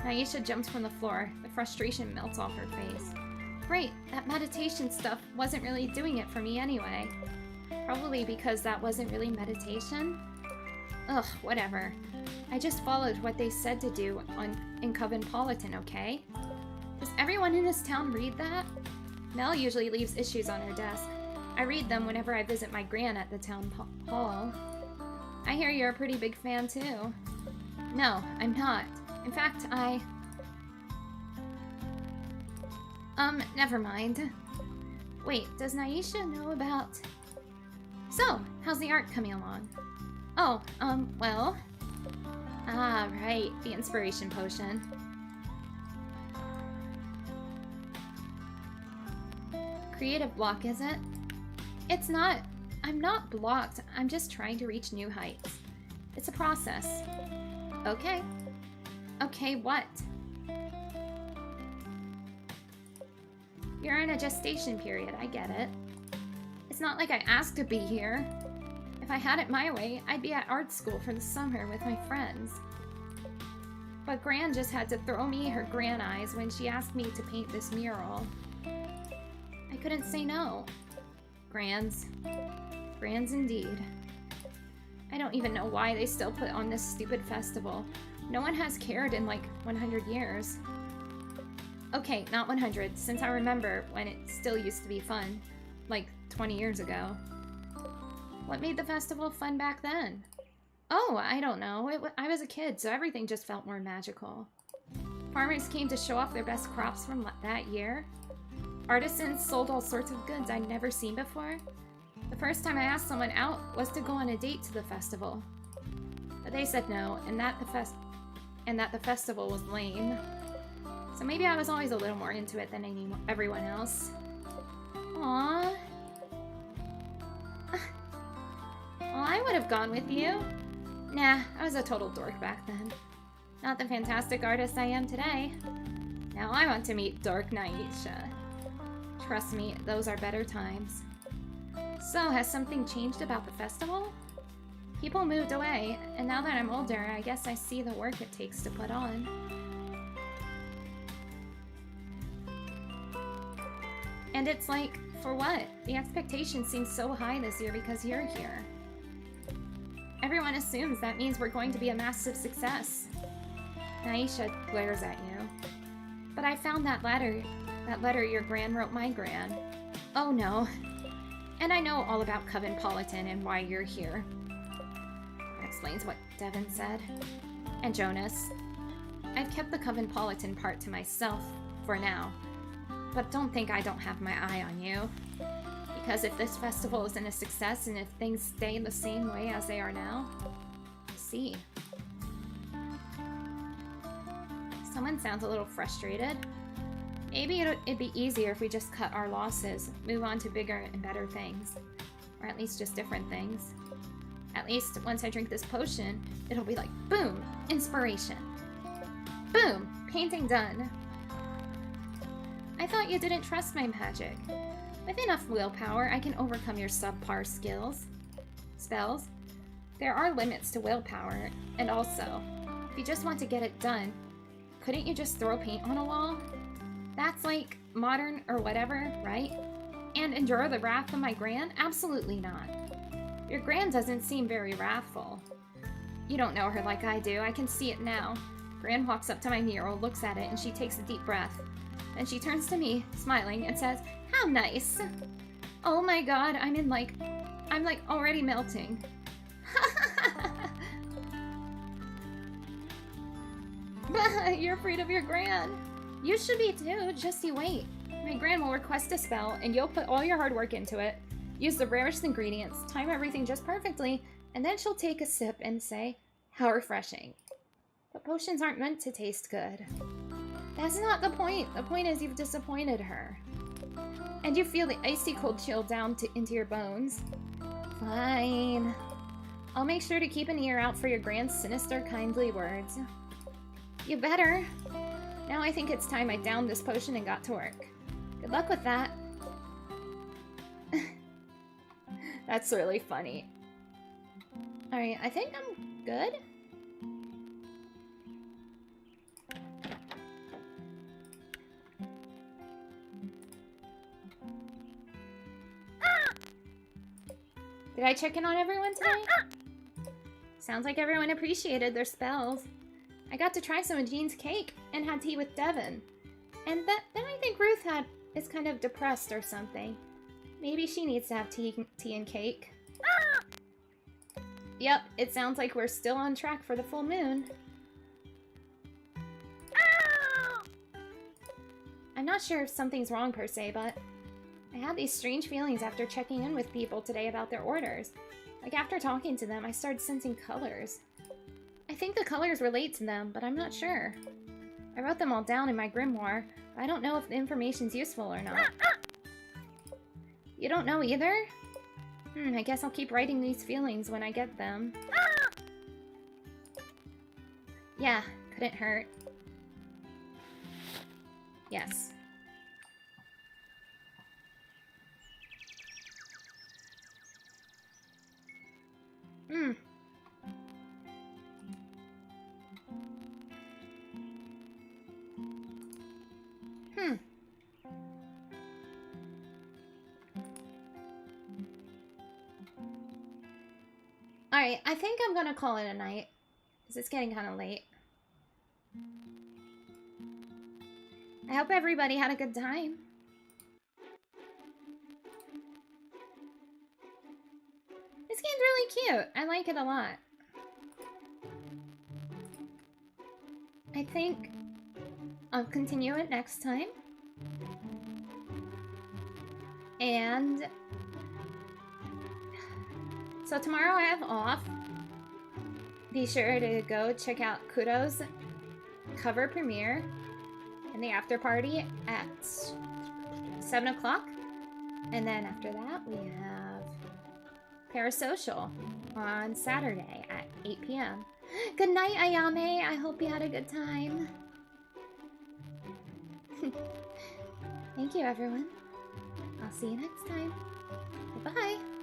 Naisha jumps from the floor. The frustration melts off her face. Great, that meditation stuff wasn't really doing it for me anyway. Probably because that wasn't really meditation. Ugh, whatever. I just followed what they said to do in Coventpolitan, okay? Does everyone in this town read that? Mel usually leaves issues on her desk. I read them whenever I visit my gran at the town hall. I hear you're a pretty big fan too. No, I'm not. In fact, never mind. Wait, does Naisha know about... So, how's the art coming along? Oh, well... Ah, right, the inspiration potion. Creative block, is it? It's not. I'm not blocked. I'm just trying to reach new heights. It's a process. Okay. Okay, what? You're in a gestation period, I get it. It's not like I asked to be here. If I had it my way, I'd be at art school for the summer with my friends. But Gran just had to throw me her gran eyes when she asked me to paint this mural. I couldn't say no. Grans. Grans indeed. I don't even know why they still put on this stupid festival. No one has cared in like 100 years. Okay, not 100, since I remember when it still used to be fun. Like 20 years ago. What made the festival fun back then? Oh, I don't know. I was a kid, so everything just felt more magical. Farmers came to show off their best crops from that year. Artisans sold all sorts of goods I'd never seen before. The first time I asked someone out was to go on a date to the festival. But they said no, and that the festival was lame. So maybe I was always a little more into it than everyone else. Aww. Well, I would have gone with you. Nah, I was a total dork back then. Not the fantastic artist I am today. Now I want to meet Dark Naisha. Trust me, those are better times. So, has something changed about the festival? People moved away, and now that I'm older, I guess I see the work it takes to put on. And it's like, for what? The expectation seems so high this year because you're here. Everyone assumes that means we're going to be a massive success. Naisha glares at you. But I found that letter your gran wrote my gran. Oh no. And I know all about Coventpolitan and why you're here. That explains what Devin said. And Jonas. I've kept the Coventpolitan part to myself for now. But don't think I don't have my eye on you. Because if this festival isn't a success and if things stay the same way as they are now, we'll see. Someone sounds a little frustrated. Maybe it'd be easier if we just cut our losses, move on to bigger and better things. Or at least just different things. At least once I drink this potion, it'll be like, boom, inspiration. Boom, painting done. I thought you didn't trust my magic. With enough willpower, I can overcome your subpar spells. There are limits to willpower, and also, if you just want to get it done, couldn't you just throw paint on a wall? That's like modern or whatever, right? And endure the wrath of my Gran? Absolutely not. Your Gran doesn't seem very wrathful. You don't know her like I do. I can see it now. Gran walks up to my mural, looks at it, and she takes a deep breath. Then she turns to me, smiling, and says, "How nice." Oh my god, I'm like already melting. You're afraid of your Gran. You should be too, just you wait. My Gran will request a spell, and you'll put all your hard work into it. Use the rarest ingredients, time everything just perfectly, and then she'll take a sip and say, "How refreshing." But potions aren't meant to taste good. That's not the point. The point is you've disappointed her. And you feel the icy cold chill down into your bones. Fine. I'll make sure to keep an ear out for your Gran's sinister, kindly words. You better. Now I think it's time I downed this potion and got to work. Good luck with that. That's really funny. Alright, I think I'm good. Did I check in on everyone tonight? Sounds like everyone appreciated their spells. I got to try some of Jean's cake and had tea with Devin. And then I think Ruth is kind of depressed or something. Maybe she needs to have tea and cake. Yep, it sounds like we're still on track for the full moon. I'm not sure if something's wrong per se, but I had these strange feelings after checking in with people today about their orders. Like after talking to them, I started sensing colors. I think the colors relate to them, but I'm not sure. I wrote them all down in my grimoire, but I don't know if the information's useful or not. You don't know either? I guess I'll keep writing these feelings when I get them. Yeah, couldn't hurt. Yes. Alright, I think I'm gonna call it a night, because it's getting kind of late. I hope everybody had a good time. This game's really cute. I like it a lot. I think I'll continue it next time. And so tomorrow I have off. Be sure to go check out Kudo's cover premiere and the after party at 7 o'clock. And then after that we have Parasocial on Saturday at 8 p.m. Good night, Ayame. I hope you had a good time. Thank you, everyone. I'll see you next time. Bye-bye.